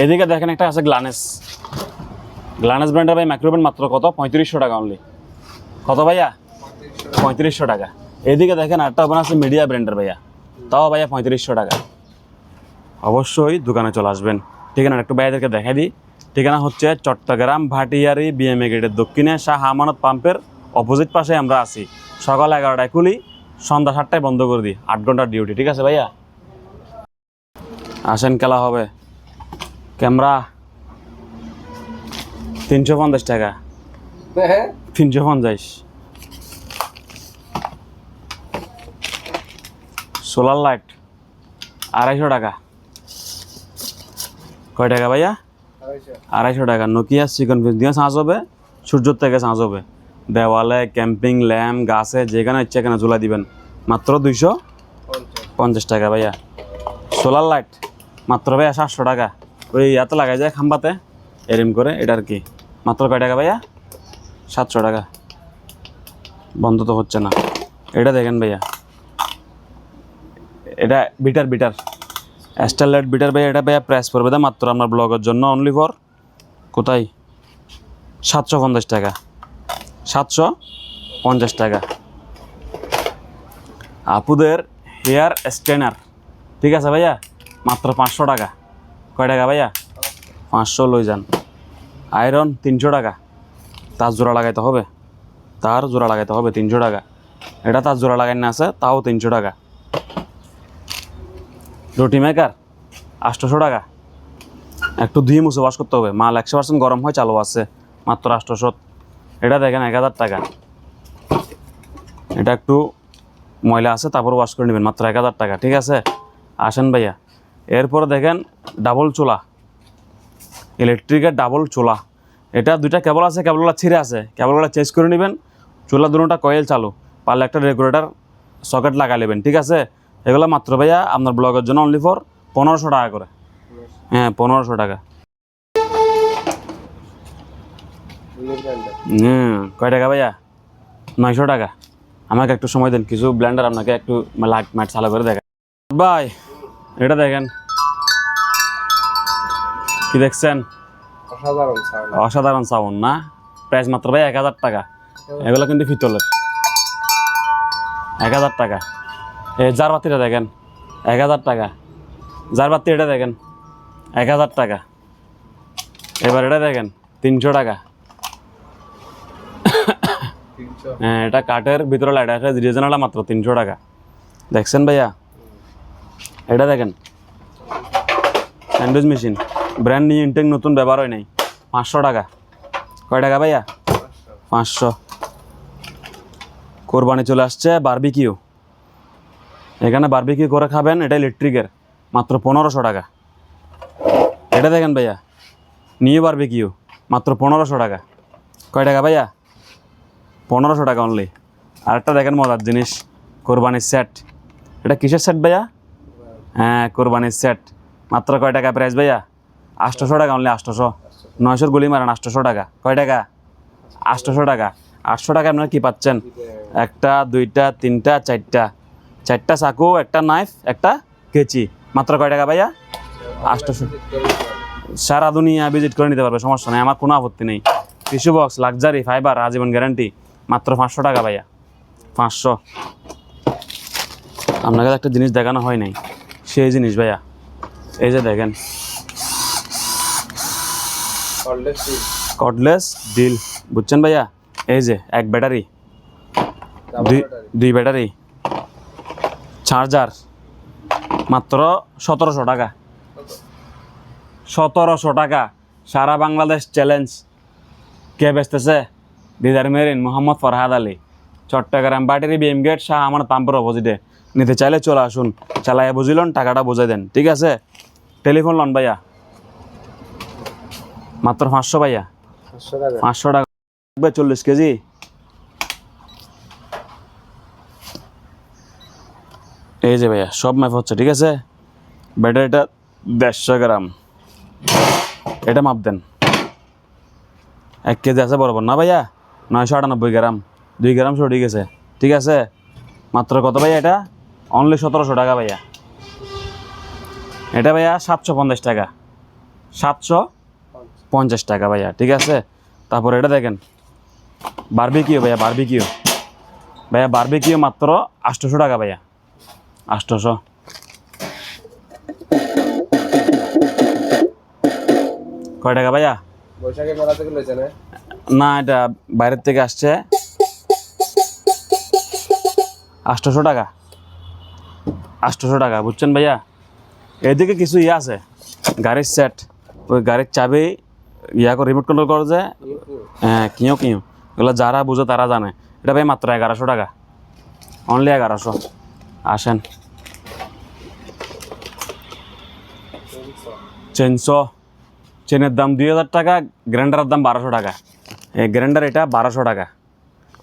এদিকে দেখেন একটা আছে গ্লানেস ব্র্যান্ডের ভাই মাইক্রোওভেন মাত্র কত? 3500 টাকা অনলি। কত ভাইয়া? 3500 টাকা। এদিকে দেখেন আরেকটা ওভেন আছে মিডিয়া ব্র্যান্ডের ভাইয়া, তাও ভাইয়া 3500 টাকা। অবশ্যই দোকানে চলে আসবেন। ঠিকানা একটু ভাইয়াদেরকে দেখাই দিই। ঠিকানা হচ্ছে চট্টগ্রাম ভাটিয়ারি বিএমএ গেটের দক্ষিণে শাহ আমানত পাম্পের অপোজিট পাশে আমরা আছি। সকাল 11টায় খুলি, সন্ধ্যা 7টায় বন্ধ করে দিই, 8 ঘন্টার ডিউটি, ঠিক আছে ভাইয়া? আসেন, খেলা হবে। ক্যামেরা 350 টাকা, হ্যাঁ 350। সোলার লাইট 250 টাকা। কয় টাকা ভাইয়া? 250 টাকা। নোকিয়া চিকন ফিস দিয়ে চার্জ হবে, সূর্যর থেকে চার্জ হবে। দেওয়ালে, ক্যাম্পিং, ল্যাম্প, গাছে, যেখানে ইচ্ছে এখানে ঝুলা দিবেন, মাত্র 250 টাকা ভাইয়া। সোলার লাইট মাত্র ভাইয়া 700 টাকা। ওই এত লাগাই যায় খাম্বাতে এরিম করে, এটা আর কি। মাত্র কয় টাকা ভাইয়া? 700 টাকা। বন্ধ তো হচ্ছে না। এটা দেখেন ভাইয়া, এটা বিটার স্টারলাইট বিটার ভাইয়া। এটা ভাইয়া প্রাইস পড়বে দা মাত্র আপনার ব্লগের জন্য অনলি ফর কোথায় 750 টাকা, 750 টাকা। আপুদের হেয়ার স্ট্রেনার, ঠিক আছে ভাইয়া? মাত্র 500 টাকা। কয় টাকা ভাইয়া? 500 লই যান। আয়রন 300 টাকা। তার জোড়া লাগাইতে হবে, 300 টাকা। এটা তার জোড়া লাগাই না আছে, তাও 300 টাকা। রুটি মেকার 800 টাকা। একটু ধুয়ে মুছে ওয়াশ করতে হবে, মাল 100% গরম হয়, চালু আছে, মাত্র 800। এটা দেখেন 1000 টাকা। এটা একটু ময়লা আছে, তারপর ওয়াশ করে নেবেন, মাত্র 1000 টাকা, ঠিক আছে? আসেন ভাইয়া। এরপরে দেখেন ডাবল চুলা, ইলেকট্রিকের ডাবল চুলা। এটা দুইটা কেবল আছে, কেবলগুলো ছিঁড়ে আছে, কেবলগুলো চেঞ্জ করে নেবেন। চুলা দুটোটা কয়েল চালু, পারলে একটা রেগুলেটর সকেট লাগাই নেবেন, ঠিক আছে? এগুলো মাত্র ভাইয়া আপনার ব্লগের জন্য অনলি ফর 1500 টাকা করে। হ্যাঁ 1500 টাকা। কয় টাকা ভাইয়া? 900 টাকা। আমাকে একটু সময় দেন, কিছু ব্লেন্ডার আপনাকে একটু লাইট মাইট চালু করে দেখা ভাই। এটা দেখেন, কি দেখছেন? অসাধারণ সাউন্ড। অসাধারণ সাউন্ড না? প্রাইস মাত্র ভাই 1000 টাকা। এগুলো কিন্তু পিতলের। 1000 টাকা। এই জারবাতিটা দেখেন 1000 টাকা। জারবাতি এটা দেখেন 1000 টাকা। এবার এটা দেখেন 300 টাকা। হ্যাঁ, এটা কাঠের ভিতরে লাইট আছে, রিজনেবল মাত্র 300 টাকা। দেখছেন ভাইয়া? এটা দেখেন sandwich machine, brand new intake, নতুন ব্যবহার হয় নাই, 500 টাকা। কয় টাকা ভাইয়া? 500। কোরবানি চলে আসছে, বারবিকিউ, এখানে বারবিকিউ করে খাবেন, এটা ইলেকট্রিকের, মাত্র 1500 টাকা। এটা দেখেন ভাইয়া, নিউ বারবিকিউ, মাত্র 1500 টাকা। কয় টাকা ভাইয়া? 1500 টাকা অনলি। আরেকটা দেখেন মজার জিনিস, কোরবানির সেট। এটা কিসের সেট ভাইয়া? হ্যাঁ, কোরবানির সেট। মাত্র কয় টাকা প্রাইস ভাইয়া? 800 টাকা অনলি। 800, 900 গুলি মারেন, 800 টাকা। কয় টাকা? 800 টাকা। 800 টাকা আপনারা কী পাচ্ছেন? একটা, দুইটা, তিনটা, চারটা চাকু, একটা নাইফ, একটা কেচি। মাত্র কয় টাকা ভাইয়া? 800। সারা দুনিয়া ভিজিট করে নিতে পারবে, সমস্যা নেই, আমার কোনো আপত্তি নেই। টিস্যু বক্স, লাক্সারি, ফাইবার, আজীবন গ্যারান্টি, মাত্র 500 টাকা ভাইয়া। 500। আপনাকে একটা জিনিস দেখানো হয় নাই, সেই জিনিস ভাইয়া। এই যে দেখেন কর্ডলেস ড্রিল, বুঝছেন ভাইয়া? এই যে এক ব্যাটারি, দুই ব্যাটারি, চার্জার, মাত্র 1700 টাকা। 1700 টাকা। সারা বাংলাদেশ চ্যালেঞ্জ। কে বেচতেছে? Didar Marine, Mohammad Farhad Ali, Chattogram, Bhatiari, BM gate, Shah Amanat পাম্পের অপোজিটে। নিতে চাইলে চলে আসুন, চালাইয়া বুঝিলন, টাকাটা বুঝাই দেন, ঠিক আছে? টেলিফোন লন ভাইয়া, মাত্র 500 ভাইয়া। 500 টাকা। 40 কেজি। এই যে ভাইয়া, সব ম্যাপ হচ্ছে, ঠিক আছে? ব্যাটারিটা 150 গ্রাম, এটা মাপ দেন। 1 কেজি আছে বরাবর না ভাইয়া? 998 গ্রাম, 2 গ্রাম সরে গেছে, ঠিক আছে? মাত্র কত ভাইয়া এটা? অনলি 1700 টাকা ভাইয়া। এটা ভাইয়া 750 টাকা। 750 টাকা ভাইয়া, ঠিক আছে? তারপর এটা দেখেন বারবিকিউ ভাইয়া, বারবিকিউ ভাইয়া, বারবিকিউ মাত্র 800 টাকা ভাইয়া। 800। কয় টাকা ভাইয়া? বৈশাখী মেলা থেকে লইছে না? না, এটা বাইরের থেকে আসছে। 800 টাকা। 800 টাকা, বুঝছেন ভাইয়া? এদিকে কিছু ইয়ে আছে, গাড়ির সেট, ওই গাড়ির চাবি ইয়া করে রিমোট কন্ট্রোল করে যে, হ্যাঁ, কিও এগুলো যারা বুঝে তারা জানে। এটা ভাই মাত্র 1100 টাকা, অনলি 1100। আসেন। চেনশো, চেনের দাম 2000 টাকা, গ্রাইন্ডারের দাম 1200 টাকা। এই গ্রাইন্ডার এটা 1200 টাকা,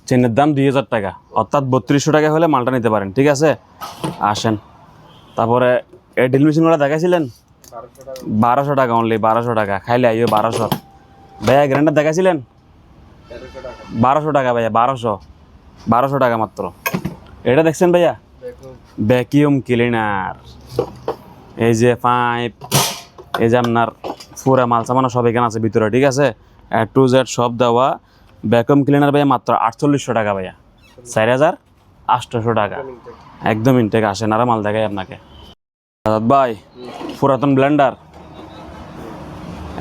চেনের দাম 2000 টাকা, অর্থাৎ 3200 টাকা হলে মালটা নিতে পারেন, ঠিক আছে? আসেন। তারপরে এই ড্রিল মেশিনগুলো দেখাইছিলেন 1200 টাকা অনলি, 1200 টাকা। খাইলে আইও 1200। ভাইয়া গ্রাইন্ডার দেখাইছিলেন 1200 টাকা ভাইয়া, 1200 টাকা মাত্র। এটা দেখছেন ভাইয়া? Vacuum cleaner. এই যে পাইপ, এই যে আপনার পুরা মাল সামানো সব এখানে আছে ভিতরে, ঠিক আছে? A to Z সব দেওয়া ভ্যাকুয়াম ক্লিনার ভাইয়া মাত্র 4800 টাকা ভাইয়া। 4800 টাকা, একদম ইনটেক। আসেন আর মাল দেখাই আপনাকে। ভাই পুরাতন ব্লেন্ডার,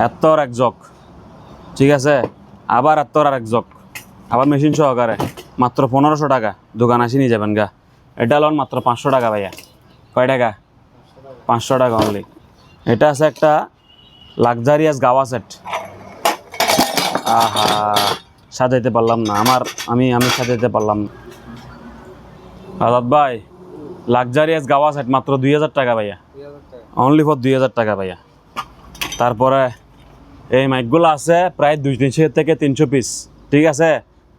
এত এক জগ, ঠিক আছে? আবার এত আর এক জগ, আবার মেশিন সহকারে, মাত্র 1500 টাকা। দোকান আসি নিয়ে যাবেন গা। এটা লোন মাত্র 500 টাকা ভাইয়া। কয় টাকা? 500 টাকা অনলি। এটা আছে একটা লাক্সারিয়াস গাওয়া সেট। আহা, সাজাইতে পারলাম না, আমি সাজাইতে পারলাম না। আজাদ ভাই, লাক্সারিয়াস গাওয়া সেট মাত্র 2000 টাকা ভাইয়া, অনলি ফর 2000 টাকা ভাইয়া। তারপরে এই মাইকগুলো আছে প্রায় 200 থেকে 300 পিস, ঠিক আছে?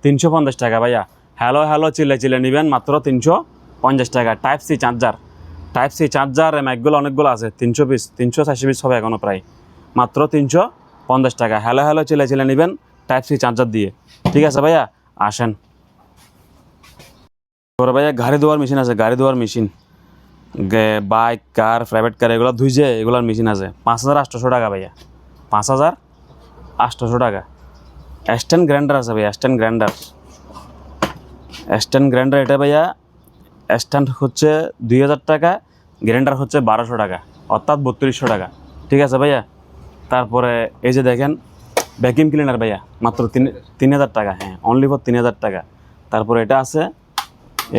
350 টাকা ভাইয়া। হ্যালো চিলে নেবেন, মাত্র 350 টাকা। টাইপ সি চার্জার, এই মাইকগুলো অনেকগুলো আছে, 300 পিস, 340 পিস হবে এখনও প্রায়, মাত্র 350 টাকা। হ্যালো চিলে নেবেন টাইপ সি চার্জার দিয়ে, ঠিক আছে ভাইয়া? আসেন। তারপরে ভাইয়া গাড়ি ধোয়ার মেশিন আছে, গাড়ি ধোয়ার মেশিন, বাইক, কার, প্রাইভেট কার, এগুলো ধুইছে, এগুলোর মেশিন আছে, 5800 টাকা ভাইয়া। 800 টাকা। স্ট্যান্ড গ্রাইন্ডার আছে ভাইয়া, স্ট্যান্ড গ্রাইন্ডার। স্ট্যান্ড গ্রাইন্ডার এটা ভাইয়া, স্ট্যান্ড হচ্ছে 2000 টাকা, গ্রাইন্ডার হচ্ছে 1200 টাকা, অর্থাৎ 3200 টাকা। ঠিক আছে ভাইয়া। তারপরে এই যে দেখেন ভ্যাকিউম ক্লিনার ভাইয়া, মাত্র 3000 টাকা। হ্যাঁ, অনলি ফর 3000 টাকা। তারপরে এটা আছে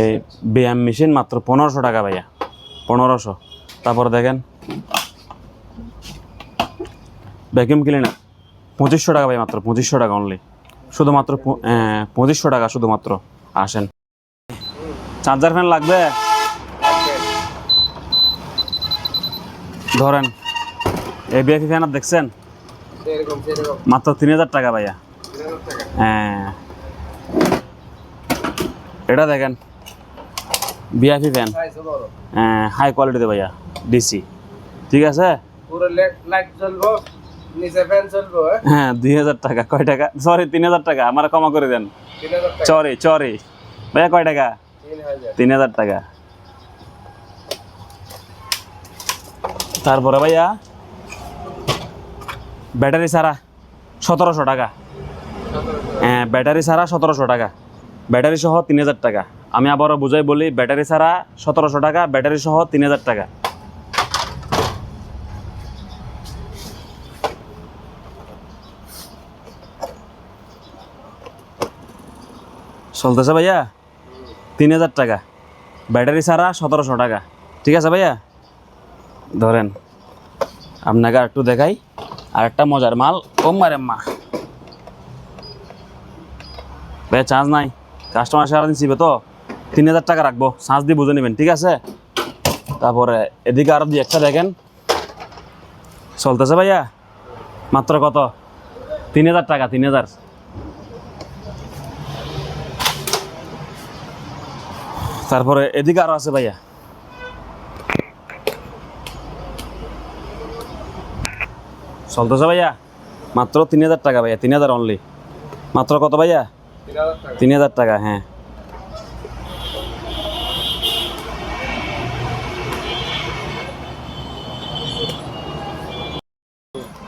এই ব্যায়াম মেশিন, মাত্র 1500 টাকা ভাইয়া, 1500। তারপরে দেখেন ভ্যাকিউম ক্লিনার 2500 টাকা ভাই, মাত্র 2500 টাকা অনলি, শুধুমাত্র 2500 টাকা শুধুমাত্র। আসেন, চার্জার ফ্যান লাগবে? ধরেন এই বিএফি ফ্যান দেখছেন, মাত্র 3000 টাকা ভাইয়া। হ্যাঁ, এটা দেখেন বিএফি ফ্যান, হাই কোয়ালিটিতে ভাইয়া, ডিসি। ঠিক আছে। হ্যাঁ, 2000 টাকা। কয় টাকা? সরি, 3000 টাকা। আমার ক্ষমা করে দেন। চরি ভাইয়া, কয় টাকা? 3000 টাকা। তারপরে ভাইয়া ব্যাটারি ছাড়া 1700 টাকা। হ্যাঁ, ব্যাটারি ছাড়া 1700 টাকা, ব্যাটারি সহ 3000 টাকা। আমি আবারও বুঝাই বলি, ব্যাটারি ছাড়া 1700 টাকা, ব্যাটারি সহ 3000 টাকা। চলতেছে ভাইয়া 3000 টাকা, ব্যাটারি ছাড়া 1700 টাকা। ঠিক আছে ভাইয়া। ধরেন আপনাকে আর একটু দেখাই, আর একটা মজার মাল। ও মারে মা ভাইয়া, চার্জ নাই, কাস্টমার সারাদিন ছিবে তো, 3000 টাকা রাখবো, চার্জ দিয়ে বুঝে নেবেন। ঠিক আছে। তারপরে এদিকে আরো দুই একটা দেখেন, চলতেছে ভাইয়া মাত্র কত? 3000 টাকা, 3000। তারপরে এদিকে আরো আছে ভাইয়া, চলতেছে ভাইয়া মাত্র 3000 টাকা ভাইয়া, 3000 অনলি। মাত্র কত ভাইয়া? 3000 টাকা। হ্যাঁ,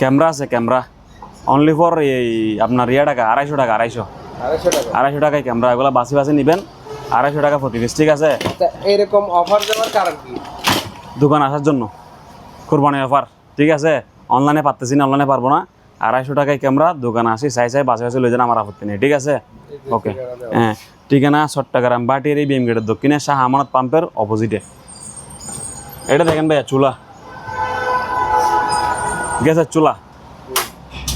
ক্যামেরা আছে, ক্যামেরা অনলি ফর এই আপনার টাকা 250 টাকা, 250 টাকায় ক্যামেরা। এগুলো বাসি বাসি নেবেন, 250 টাকা প্রতি পিস। ঠিক আছে। এরকম অফার দেওয়ার কারণ কি? দোকান আসার জন্য, কোরবানি অফার। ঠিক আছে। অনলাইনে পারতেছি না, অনলাইনে পারবো না। 250 টাকায় ক্যামেরা, দোকানে আসি, চাই বাসে বাসে লই যান, আমার আপত্তি নেই। ঠিক আছে। ওকে। হ্যাঁ, ঠিকানা চট্টগ্রাম বাটির এই বিএম গেটের দক্ষিণে শাহ আমানত পাম্পের অপোজিটে। এটা দেখেন ভাইয়া চুলা, গ্যাসের চুলা।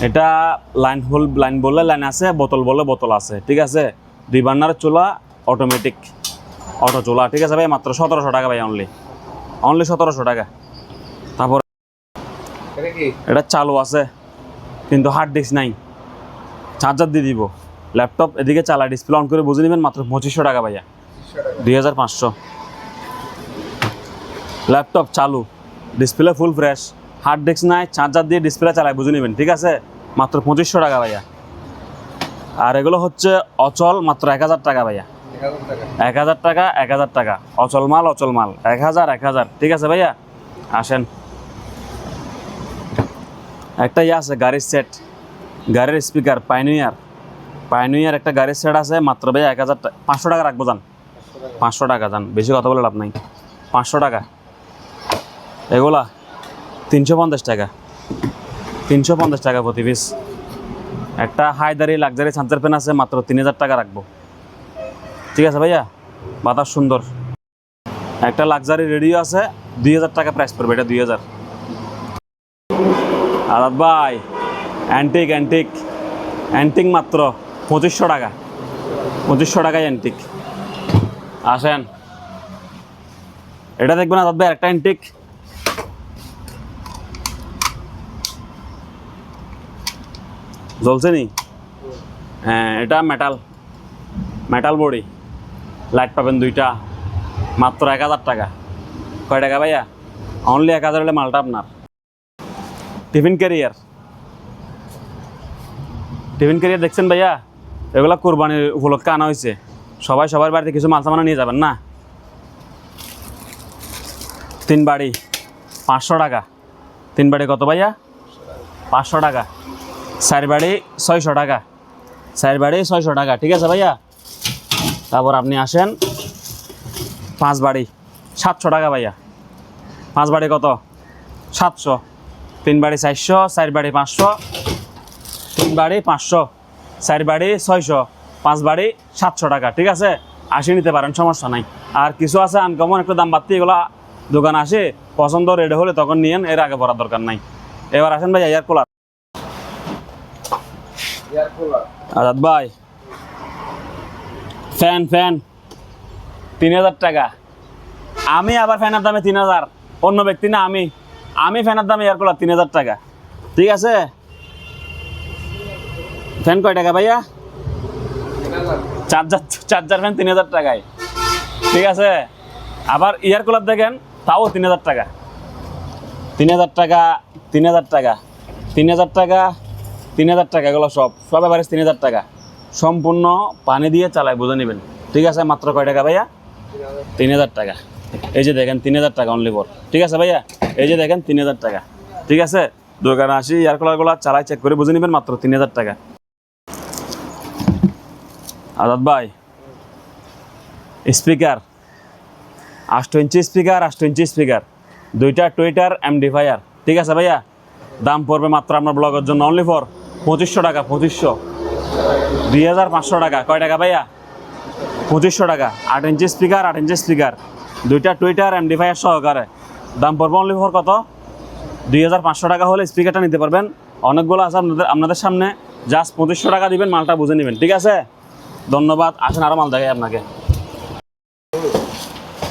এটা লাইন বললে লাইন আছে, বোতল বললে বোতল আছে। ঠিক আছে। 2 বার্নার চুলা, অটোমেটিক, অটো চুলা। ঠিক আছে ভাই, মাত্র 1700 টাকা ভাই, অনলি 1700 টাকা। তারপর এটা চালু আছে কিন্তু হার্ড ডিস্ক নাই, চার্জার দিয়ে দিব। ল্যাপটপ এদিকে চালা, ডিসপ্লে অন করে বুঝে নেবেন, মাত্র 2500 টাকা ভাইয়া, 2500। ল্যাপটপ চালু, display full fresh, hard disk নাই, চার্জার দিয়ে ডিসপ্লে চালায় বুঝে নেবেন। ঠিক আছে। মাত্র 2500 টাকা ভাইয়া। আর এগুলো হচ্ছে অচল, মাত্র 1000 টাকা ভাইয়া, 1000 টাকা, 1000 টাকা। অচল মাল, অচল মাল, 1000। ঠিক আছে ভাইয়া। আসেন, একটা আছে গাড়ির সেট, গাড়ির স্পিকার, পাইনিয়ার একটা গাড়ির সেট আছে, মাত্র ভাইয়া 1000 টাকা। 500 টাকা রাখবো, যান 500 টাকা, যান, বেশি কথা বলে লাভ নাই। 500 টাকা। এগুলা 350 টাকা, 350 টাকা প্রতি পিস। একটা হায়দারি লাক্সারি চার্জার ফ্যান আছে, মাত্র 3000 টাকা রাখবো। ঠিক আছে ভাইয়া। বাতাস সুন্দর। একটা লাক্সারি রেডিও আছে, 2000 টাকা প্রাইস পড়বে, এটা 2000। আদাত ভাই, অ্যান্টিক মাত্র 2500 টাকা, 2500 টাকায় অ্যান্টিক। আসেন, এটা দেখবেন আদাত ভাই, একটা অ্যান্টিক। জ্বলছে নি? হ্যাঁ, এটা মেটাল বডি, লাইট পাবেন 2টা, মাত্র 1000 টাকা। কয় টাকা ভাইয়া? অনলি 1000 হলে মালটা আপনার। টিফিন ক্যারিয়ার দেখছেন ভাইয়া? এগুলো কোরবানির উপলক্ষে আনা হয়েছে। সবাই সবার বাড়িতে কিছু মাল সামানা নিয়ে যাবেন না। 3 বাড়ি 500 টাকা। 3 বাড়ি কত ভাইয়া? 500 টাকা। চার বাড়ি 600 টাকা, 4 বাড়ি 600 টাকা, ঠিক আছে ভাইয়া। তারপর আপনি আসেন 5 বাড়ি 700 টাকা ভাইয়া। 5 বাড়ি কত? 700। 3 বাড়ি 400, 4 বাড়ি 500, 3 বাড়ি 500, 4 বাড়ি 600, 5 বাড়ি 700 টাকা, ঠিক আছে। আসি নিতে পারেন, সমস্যা নাই। আর কিছু আছে আনকমন একটু দাম বাড়তি, এগুলো দোকান আসে পছন্দ রেডি হলে তখন নিয়েন, এর আগে পড়ার দরকার নাই। এবার আসেন ভাই এয়ার কুলার। আজাদ ভাই ফ্যান 3000 টাকা। আমি আবার ফ্যানের দামে 3000, অন্য ব্যক্তি না, আমি ফ্যানের দামে এয়ার কুলার 3000 টাকা, ঠিক আছে। ফ্যান কয় টাকা ভাইয়া? চার্জার ফ্যান 3000 টাকায়, ঠিক আছে। আবার এয়ার কুলার দেখেন, তাও 3000 টাকা, 3000 টাকা, 3000 টাকা, 3000 টাকা, 3000 টাকা, এগুলো সব এভারেজ 3000 টাকা। সম্পূর্ণ পানি দিয়ে চালায়, বুঝে নেবেন, ঠিক আছে। মাত্র কয় টাকা ভাইয়া? 3000 টাকা। এই যে দেখেন 3000 টাকা অনলি ফর, ঠিক আছে ভাইয়া। এই যে দেখেন 3000 টাকা, ঠিক আছে। দোকানে আসি এয়ার কুলারগুলো চালাই, চেক করে বুঝে নেবেন, মাত্র 3000 টাকা। আজাদ ভাই speaker 8 inch speaker, 8 inch speaker, 2টা টুইটার এমডিফায়ার, ঠিক আছে ভাইয়া। দাম পড়বে মাত্র আপনার ব্লগের জন্য অনলি ফর 2500 টাকা, 2500, 2500 টাকা। কয় টাকা ভাইয়া? 2500 টাকা। 8 ইঞ্চি স্পিকার, 8 ইঞ্চি স্পিকার, 2টা টুইটার এমডিফায়ার সহকারে। দাম পড়বে অনলি ফর কত? 2500 টাকা হলে স্পিকারটা নিতে পারবেন। অনেকগুলো আছে আপনাদের সামনে, জাস্ট 2500 টাকা দিবেন, মালটা বুঝে নেবেন, ঠিক আছে। ধন্যবাদ। আসেন আরো মাল দেখাই আপনাকে।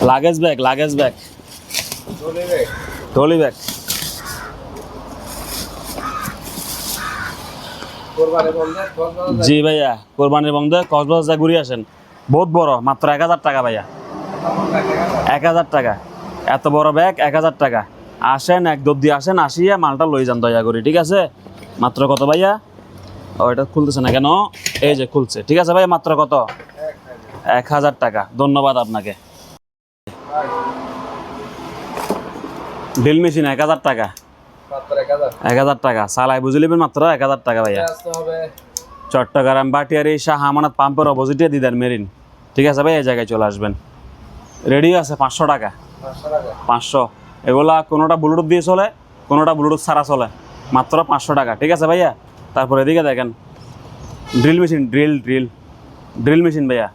লাগেজ ব্যাগ ট্রলি ব্যাগ, জি ভাইয়া। কোরবানির বন্ধে কক্সবাজার ঘুরে আসেন, বহুত বড়, মাত্র 1000 টাকা ভাইয়া, 1000 টাকা। এত বড় ব্যাগ 1000 টাকা। আসেন, এক দর দিয়ে আসেন, আসিয়া মালটা লই যান দয়া করে, ঠিক আছে। মাত্র কত ভাইয়া? ও এটা খুলতেছে না কেন? এই যে খুলছে, ঠিক আছে ভাইয়া। মাত্র কত? 1000 টাকা। ধন্যবাদ আপনাকে। ড্রিল মেশিন 1000 টাকা, 1000 টাকা। চালাই বুঝে নেবেন, মাত্র 1000 টাকা ভাইয়া। চট্টগ্রাম বাটিয়ারি শাহ আমানত পাম্পের অপোজিটে দিদার মেরিন, ঠিক আছে ভাই। এই জায়গায় চলে আসবেন। রেডি আছে 500 টাকা, 500। এগুলা কোনোটা ব্লুটুথ দিয়ে চলে, কোনোটা ব্লুটুথ ছাড়া চলে, মাত্র 500 টাকা, ঠিক আছে ভাইয়া। তারপর এদিকে দেখেন ড্রিল মেশিন, ড্রিল মেশিন ভাইয়া।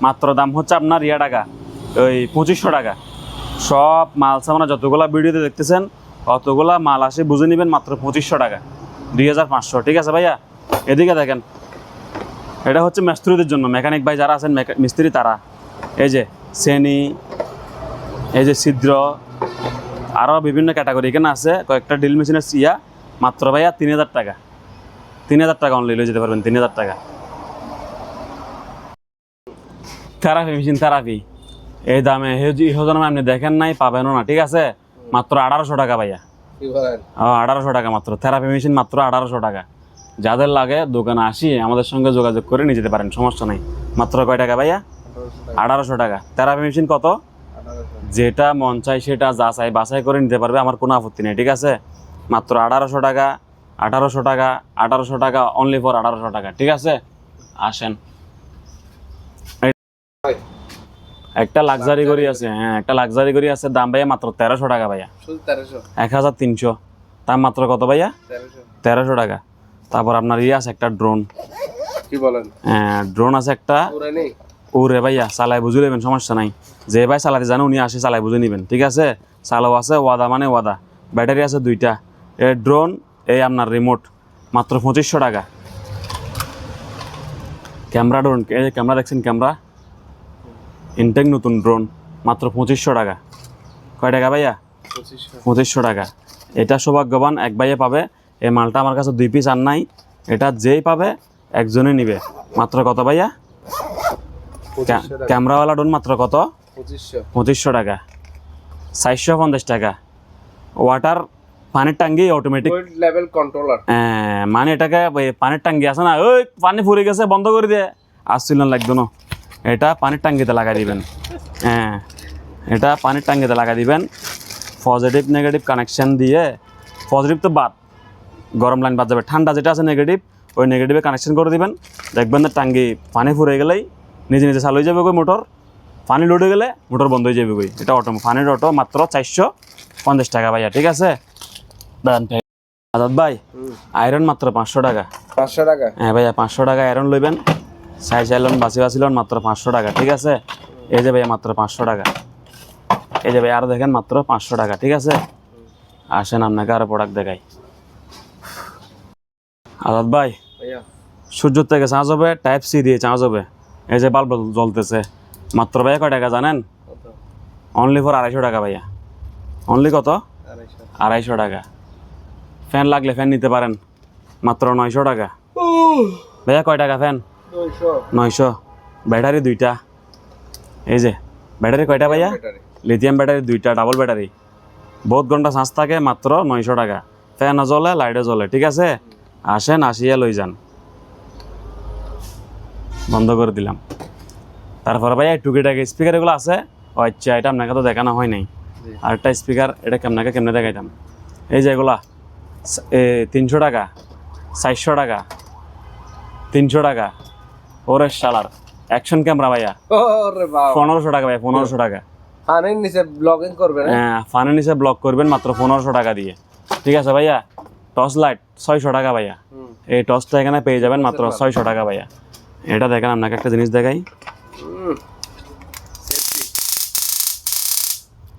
মাত্র দাম হচ্ছে আপনার টাকা, ওই 2500 টাকা। সব মাল সামানা যতগুলা ভিডিওতে দেখতেছেন অতগুলা মাল আসে, বুঝে নেবেন, মাত্র 2500 টাকা, 2500, ঠিক আছে ভাইয়া। এদিকে দেখেন, এটা হচ্ছে মিস্ত্রিদের জন্য, মেকানিক ভাই যারা আছেন, মিস্ত্রি তারা। এই যে শ্রেণী, এই যে ছিদ্র, আরও বিভিন্ন ক্যাটাগরি এখানে আছে। কয়েকটা ড্রিল মেশিনের সিয়া, মাত্র ভাইয়া 3000 টাকা, 3000 টাকা অনলি লয়ে যেতে পারবেন, 3000 টাকা। থেরাপি মেশিন, থেরাপি এই দামে ইহজন্মে আপনি দেখেন নাই, পাবেনও না, ঠিক আছে। মাত্র 1800 টাকা ভাইয়া, 1800 টাকা মাত্র। থেরাপি মেশিন মাত্র 1800 টাকা। যাদের লাগে দোকানে আসি আমাদের সঙ্গে যোগাযোগ করে নিয়ে যেতে পারেন, সমস্যা নাই। মাত্র কয় টাকা ভাইয়া? 1800 টাকা। থেরাপি মেশিন কত? যেটা মন চাই সেটা যাচাই বাছাই করে নিতে পারবে, আমার কোনো আপত্তি নেই, ঠিক আছে। মাত্র 1800 টাকা, 1800 টাকা, 1800 টাকা, অনলি ফর 1800 টাকা, ঠিক আছে। আসেন। একটা লাক্সারি গড়ি আছে, হ্যাঁ একটা লাক্সারি গড়ি আছে, দাম ভাইয়া মাত্র 1300 টাকা ভাইয়া, 1300। দাম মাত্র কত ভাইয়া? 1300 টাকা। তারপর আপনার আছে একটা ড্রোন, কি বলেন? হ্যাঁ ড্রোন আছে একটা, ওরে ভাইয়া চালাই বুঝে নেবেন, সমস্যা নাই। যে ভাই চালাতে জানে উনি আসে চালাই বুঝে নেবেন, ঠিক আছে। চালাও আছে, ওয়াদা মানে ওয়াদা। ব্যাটারি আছে 2টা। এই ড্রোন, এই আপনার রিমোট, মাত্র 2500 টাকা। ক্যামেরা ড্রোন, এই যে ক্যামেরা দেখছেন, ক্যামেরা ইনটেক নতুন ড্রোন, মাত্র 2500 টাকা। কয় টাকা ভাইয়া? 2500 টাকা। এটা সৌভাগ্যবান এক ভাইয়ে পাবে। এই মালটা আমার কাছে 2 পিস আর নাই, এটা যেই পাবে একজনে নিবে। মাত্র কত ভাইয়া? ক্যামেরাওয়ালা ড্রোন মাত্র কত? 2500 টাকা। 450 টাকা। ওয়াটার পানির টাঙ্গি অটোমেটিক লেভেল কন্ট্রোলার, মানে এটাকে পানির টাঙ্গি আছে না, ওই পানি ফুরে গেছে বন্ধ করে দিয়ে আসছিল লাগতো না, এটা পানির টাঙ্গিতে লাগাই দিবেন। হ্যাঁ এটা পানির টাঙ্গিতে লাগাই দিবেন। পজিটিভ নেগেটিভ কানেকশান দিয়ে, পজিটিভ তো বাদ, গরম লাইন বাদ যাবে, ঠান্ডা যেটা আছে নেগেটিভ ওই নেগেটিভে কানেকশন করে দিবেন, দেখবেন না টাঙ্গি পানি ফুরে গেলেই নিজে নিজে চালু হয়ে যাবে ওই মোটর, পানি লোড হয়ে গেলে মোটর বন্ধ হয়ে যাবে ওই, এটা অটো পানির অটো, মাত্র 450 টাকা ভাইয়া, ঠিক আছে। আজাদ ভাই আয়রন মাত্র 500 টাকা। 500 টাকা? হ্যাঁ ভাইয়া 500 টাকা আয়রন লইবেন, সাইজ আইলন বাসি বাসিলন মাত্র 500 টাকা, ঠিক আছে। এই যে ভাইয়া মাত্র 500 টাকা, এই যে ভাই আরো দেখেন মাত্র 500 টাকা, ঠিক আছে। আসেন আপনাকে আরো প্রোডাক্ট দেখাই। আজাদ ভাই ভাইয়া সূর্য থেকে চার্জ হবে, টাইপ সি দিয়ে চার্জ হবে, এই যে বাল্ব জ্বলতেছে, মাত্র ভাইয়া কয় টাকা জানেন? কত? অনলি ফর 250 টাকা ভাইয়া, অনলি কত? 250 টাকা। ফ্যান লাগলে ফ্যান নিতে পারেন, মাত্র 900 টাকা। ভাইয়া কয় টাকা ফ্যান? 900। ব্যাটারি 2টা, এই যে ব্যাটারি কয়টা ভাইয়া? লিথিয়াম ব্যাটারি 2টা, ডাবল ব্যাটারি, বহুত ঘন্টা চার্জ থাকে, মাত্র 900 টাকা। ফ্যানও জ্বলে লাইটও জ্বলে, ঠিক আছে। আসেন আসিয়া লই যান, বন্ধ করে দিলাম। তারপরে ভাইয়া টুকিটাকি স্পিকার এগুলো আছে, ও আচ্ছা এটা আপনাকে তো দেখানো হয় নাই। আরেকটা স্পিকার, এটা আপনাকে কেমনে দেখাইতাম, এই যে এগুলা 300 টাকা, 400 টাকা, 300 টাকা। ওরে শালার অ্যাকশন ক্যামেরা ভাইয়া ওরে বাবা 1500 টাকা ভাইয়া, 1500 টাকা। ফানের নিচে ব্লগিং করবে না? হ্যাঁ ফানের নিচে ব্লক করবেন মাত্র 1500 টাকা দিয়ে, ঠিক আছে ভাইয়া। টর্চ লাইট 600 টাকা ভাইয়া, এই টর্চটা এখানে পেয়ে যাবেন মাত্র 600 টাকা ভাইয়া। এটা দেখেন আপনাকে একটা জিনিস দেখাই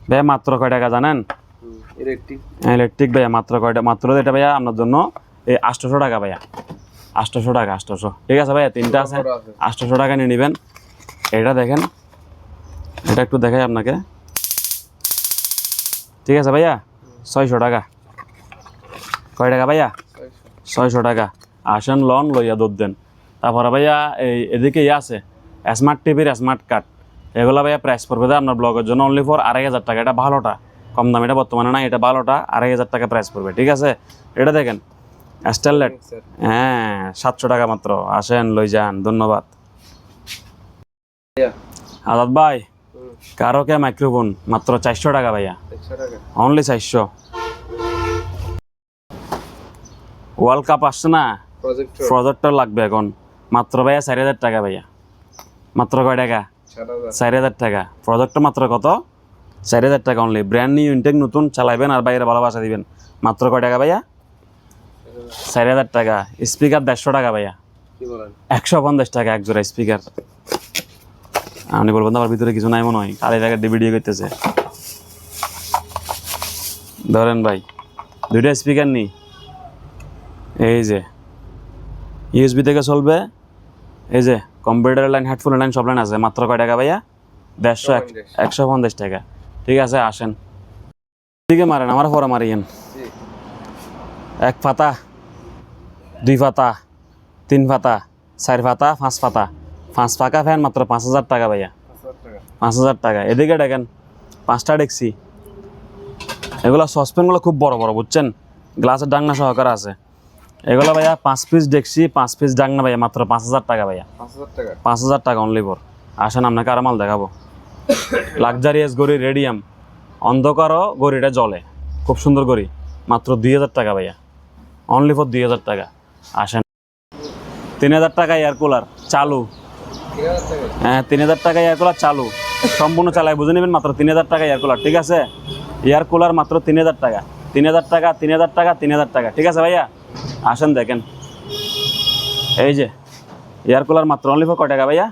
ভাইয়া, মাত্র কয় টাকা জানেন? ইলেকট্রিক ভাইয়া মাত্র কয়টা, মাত্র এটা ভাইয়া আপনার জন্য এই 800 টাকা ভাইয়া, 800 টাকা, 800, ঠিক আছে ভাইয়া। 3টা আছে, 800 টাকা নিয়ে নেবেন। এটা দেখেন, এটা একটু দেখাই আপনাকে, ঠিক আছে ভাইয়া। 600 টাকা, কয় টাকা ভাইয়া? 600 টাকা। আসেন লন লইয়া দুধ দেন। তারপরে ভাইয়া এই এদিকে আছে স্মার্ট টিভির স্মার্ট কার্ড, এগুলো ভাইয়া প্রাইস পড়বে আপনার ব্লগের জন্য অনলি ফর 2500 টাকা। এটা ভালোটা, কম দাম, এটা বর্তমানে না, এটা ভালোটা 2500 টাকা প্রাইস পড়বে, ঠিক আছে। এটা দেখেন স্টারলাইট, হ্যাঁ 700 টাকা মাত্র। আসেন লই যান, ধন্যবাদ। আজাদ ভাই কারো কে মাইক্রোফোন মাত্র 400 টাকা ভাইয়া, অনলি 400। ওয়ার্ল্ড কাপ আসছে না, প্রজেক্টর লাগবে এখন, মাত্র ভাইয়া 4000 টাকা ভাইয়া, মাত্র কয় টাকা? 4000 টাকা। প্রজেক্টর মাত্র কত? 4000 টাকা অনলি, ব্র্যান্ড নিউ ইনটেক, নতুন চালাইবেন আর বাইরে ভালোবাসা দিবেন, মাত্র কয় টাকা ভাইয়া? 4000 টাকা। স্পিকার 150 টাকা ভাইয়া, 150 টাকা এক জোড়া স্পিকার। আপনি বলবেন আমার ভিতরে কিছু নাই মনে হয়, কালি টাকা ভিডিও করতেছে। ধরেন ভাই 2টা স্পিকার নি, এই যে ইউএসবি থেকে চলবে, এই যে কম্পিউটার লাইন, হেডফোনের লাইন, সব লাইন আছে, মাত্র কয় টাকা ভাইয়া? 150, 150 টাকা, ঠিক আছে। আসেন দিকে মারেন, আমার পরে মারিয়েন। 1 পাতা, 2 পাতা, 3 পাতা, 4 পাতা, 5 পাতা, 5 পাকা ফ্যান মাত্র 5000 টাকা ভাইয়া, 5000 টাকা। এদিকে দেখেন 5টা ডেকসি, এগুলো সসপ্যানগুলো খুব বড় বড় বুঝছেন, গ্লাসের ডাংনা সহকারে আছে। এগুলো ভাইয়া 5 পিস ডেকসি, 5 পিস ডাংনা ভাইয়া, মাত্র 5000 টাকা ভাইয়া, 5000 টাকা অনলি ফর। আসেন আপনাকে আরো মাল দেখাবো। লাক্সারিয়াস গড়ি রেডিয়াম, অন্ধকারও গড়িটা জ্বলে, খুব সুন্দর গড়ি, মাত্র 2000 টাকা ভাইয়া, অনলি ফর 2000 টাকা। আসেন 3000 টাকা এয়ার কুলার চালু, হ্যাঁ 3000 টাকা এয়ার কুলার চালু, সম্পূর্ণ চালাই বুঝে নেবেন, মাত্র 3000 টাকা এয়ার কুলার, ঠিক আছে। এয়ার কুলার মাত্র 3000 টাকা, 3000 টাকা, 3000 টাকা, 3000 টাকা, ঠিক আছে ভাইয়া। আসেন দেখেন, এই যে এয়ার কুলার মাত্র অনলি ফর কয় টাকা ভাইয়া?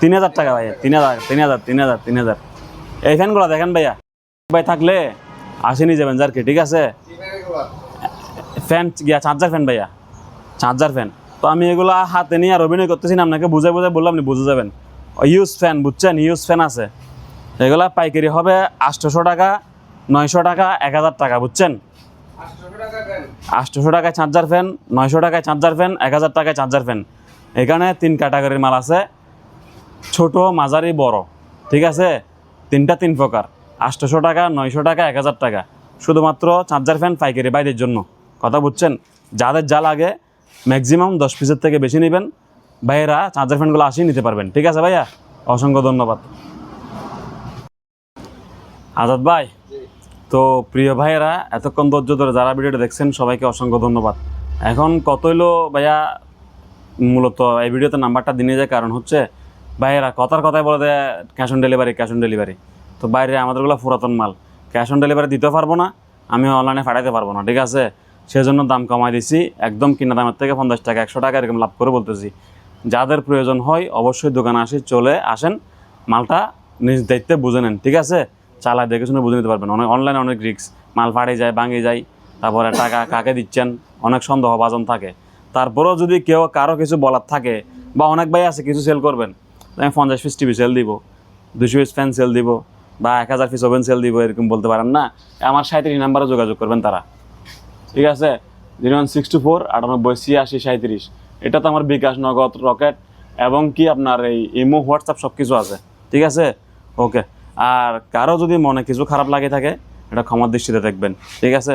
3000 টাকা ভাইয়া, 3000, 3000, 3000, 3000। এই ফ্যানগুলো দেখেন ভাইয়া, ভাই থাকলে আসেনি যাবেন যার কি, ঠিক আছে। ফ্যান গিয়া চার্জার ফ্যান ভাইয়া, চার্জার ফ্যান। তো আমি এগুলা হাতে নিয়ে আর অভিনয় করতেছি না, আপনাকে বুঝে বুঝে বললাম, আপনি বুঝে যাবেন। ইউজ ফ্যান বুঝছেন, ইউজ ফ্যান আছে, এগুলা পাইকারি হবে 800 টাকা, 900 টাকা, 1000 টাকা বুঝছেন। 800 টাকায় চার্জার ফ্যান, 900 টাকায় চার্জার ফ্যান, 1000 টাকায় চার্জার ফ্যান। এখানে 3 ক্যাটাগরির মাল আছে, ছোট, মাঝারি, বড়, ঠিক আছে। 3টা 3 প্রকার, 800 টাকা, 900 টাকা, 1000 টাকা। শুধুমাত্র চার্জার ফ্যান পাইকারি বাইরের জন্য, কথা বুঝছেন। যাদের যা লাগে ম্যাক্সিমাম 10 পিসের থেকে বেশি নেবেন, ভাইয়েরা চার্জার ফ্যানগুলো আসেই নিতে পারবেন, ঠিক আছে ভাইয়া। অসংখ্য ধন্যবাদ। আজাদ ভাই তো প্রিয় ভাইয়েরা, এতক্ষণ ধৈর্য ধরে যারা ভিডিওটা দেখছেন সবাইকে অসংখ্য ধন্যবাদ। এখন কত হইলো ভাইয়া, মূলত এই ভিডিওতে নাম্বারটা দিয়ে যায় কারণ হচ্ছে ভাইয়েরা কথার কথায় বলে দেয় cash on delivery, cash on delivery. তো বাইরে আমাদেরগুলো পুরাতন মাল, ক্যাশ অন ডেলিভারি দিতে পারবো না, আমি অনলাইনে পাঠাইতে পারবো না, ঠিক আছে? সেজন্য দাম কমাই দিছি, একদম কিনা দামের থেকে 50 টাকা 100 টাকা এরকম লাভ করে বলতেছি। যাদের প্রয়োজন হয় অবশ্যই দোকানে চলে আসেন, মালটা নিজ দায়িত্বে বুঝে নেন, ঠিক আছে? চালায় দেখে শুনে বুঝে নিতে পারবেন। অনেক অনলাইনে অনেক রিস্ক, মাল ফাড়ে যায়, ভাঙে যায়, তারপরে টাকা কাকে দিচ্ছেন অনেক সন্দেহভাজন থাকে। তারপরেও যদি কারো কিছু বলার থাকে, বা অনেক ভাই আছে কিছু সেল করবেন, আমি 50 পিস টিভি সেল দিব, 200 পিস ফ্যান সেল দিব, বা 1000 পিস ওভেন সেল দিব, এরকম বলতে পারেন না, আমার 37 নাম্বারে যোগাযোগ করবেন তারা, ঠিক আছে? 0164 98 86 37। এটা তো আমার বিকাশ, নগদ, রকেট এবং কি আপনার এই ইমো, হোয়াটসঅ্যাপ সব কিছু আছে, ঠিক আছে? ওকে। আর কারো যদি মনে কিছু খারাপ লাগে থাকে এটা ক্ষমার দৃষ্টিতে দেখবেন, ঠিক আছে?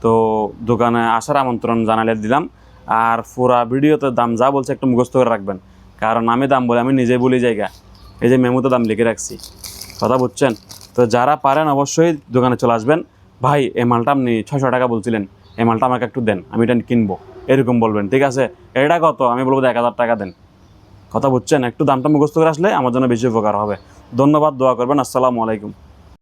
তো দোকানে আসার আমন্ত্রণ জানালে দিলাম। আর পুরা ভিডিওতে দাম যা বলছে একটু মুখস্থ করে রাখবেন, কারণ আমি দাম বলে আমি নিজেই বলি জায়গা, এই যে মেমোতে দাম লিখে রাখছি, কথা বুঝছেন? তো যারা পারেন অবশ্যই দোকানে চলে আসবেন। ভাই এই মালটা আপনি 600 টাকা বলছিলেন, এই মালটা আমাকে একটু দেন, আমি এটা কিনবো, এরকম বলবেন, ঠিক আছে? এটা কত? আমি বলবো 1000 টাকা দেন, কথা বুঝছেন? একটু দামটা মুখস্থ করে আসলে আমার জন্য বেশি উপকার হবে। ধন্যবাদ, দোয়া করবেন। আসসালামু আলাইকুম।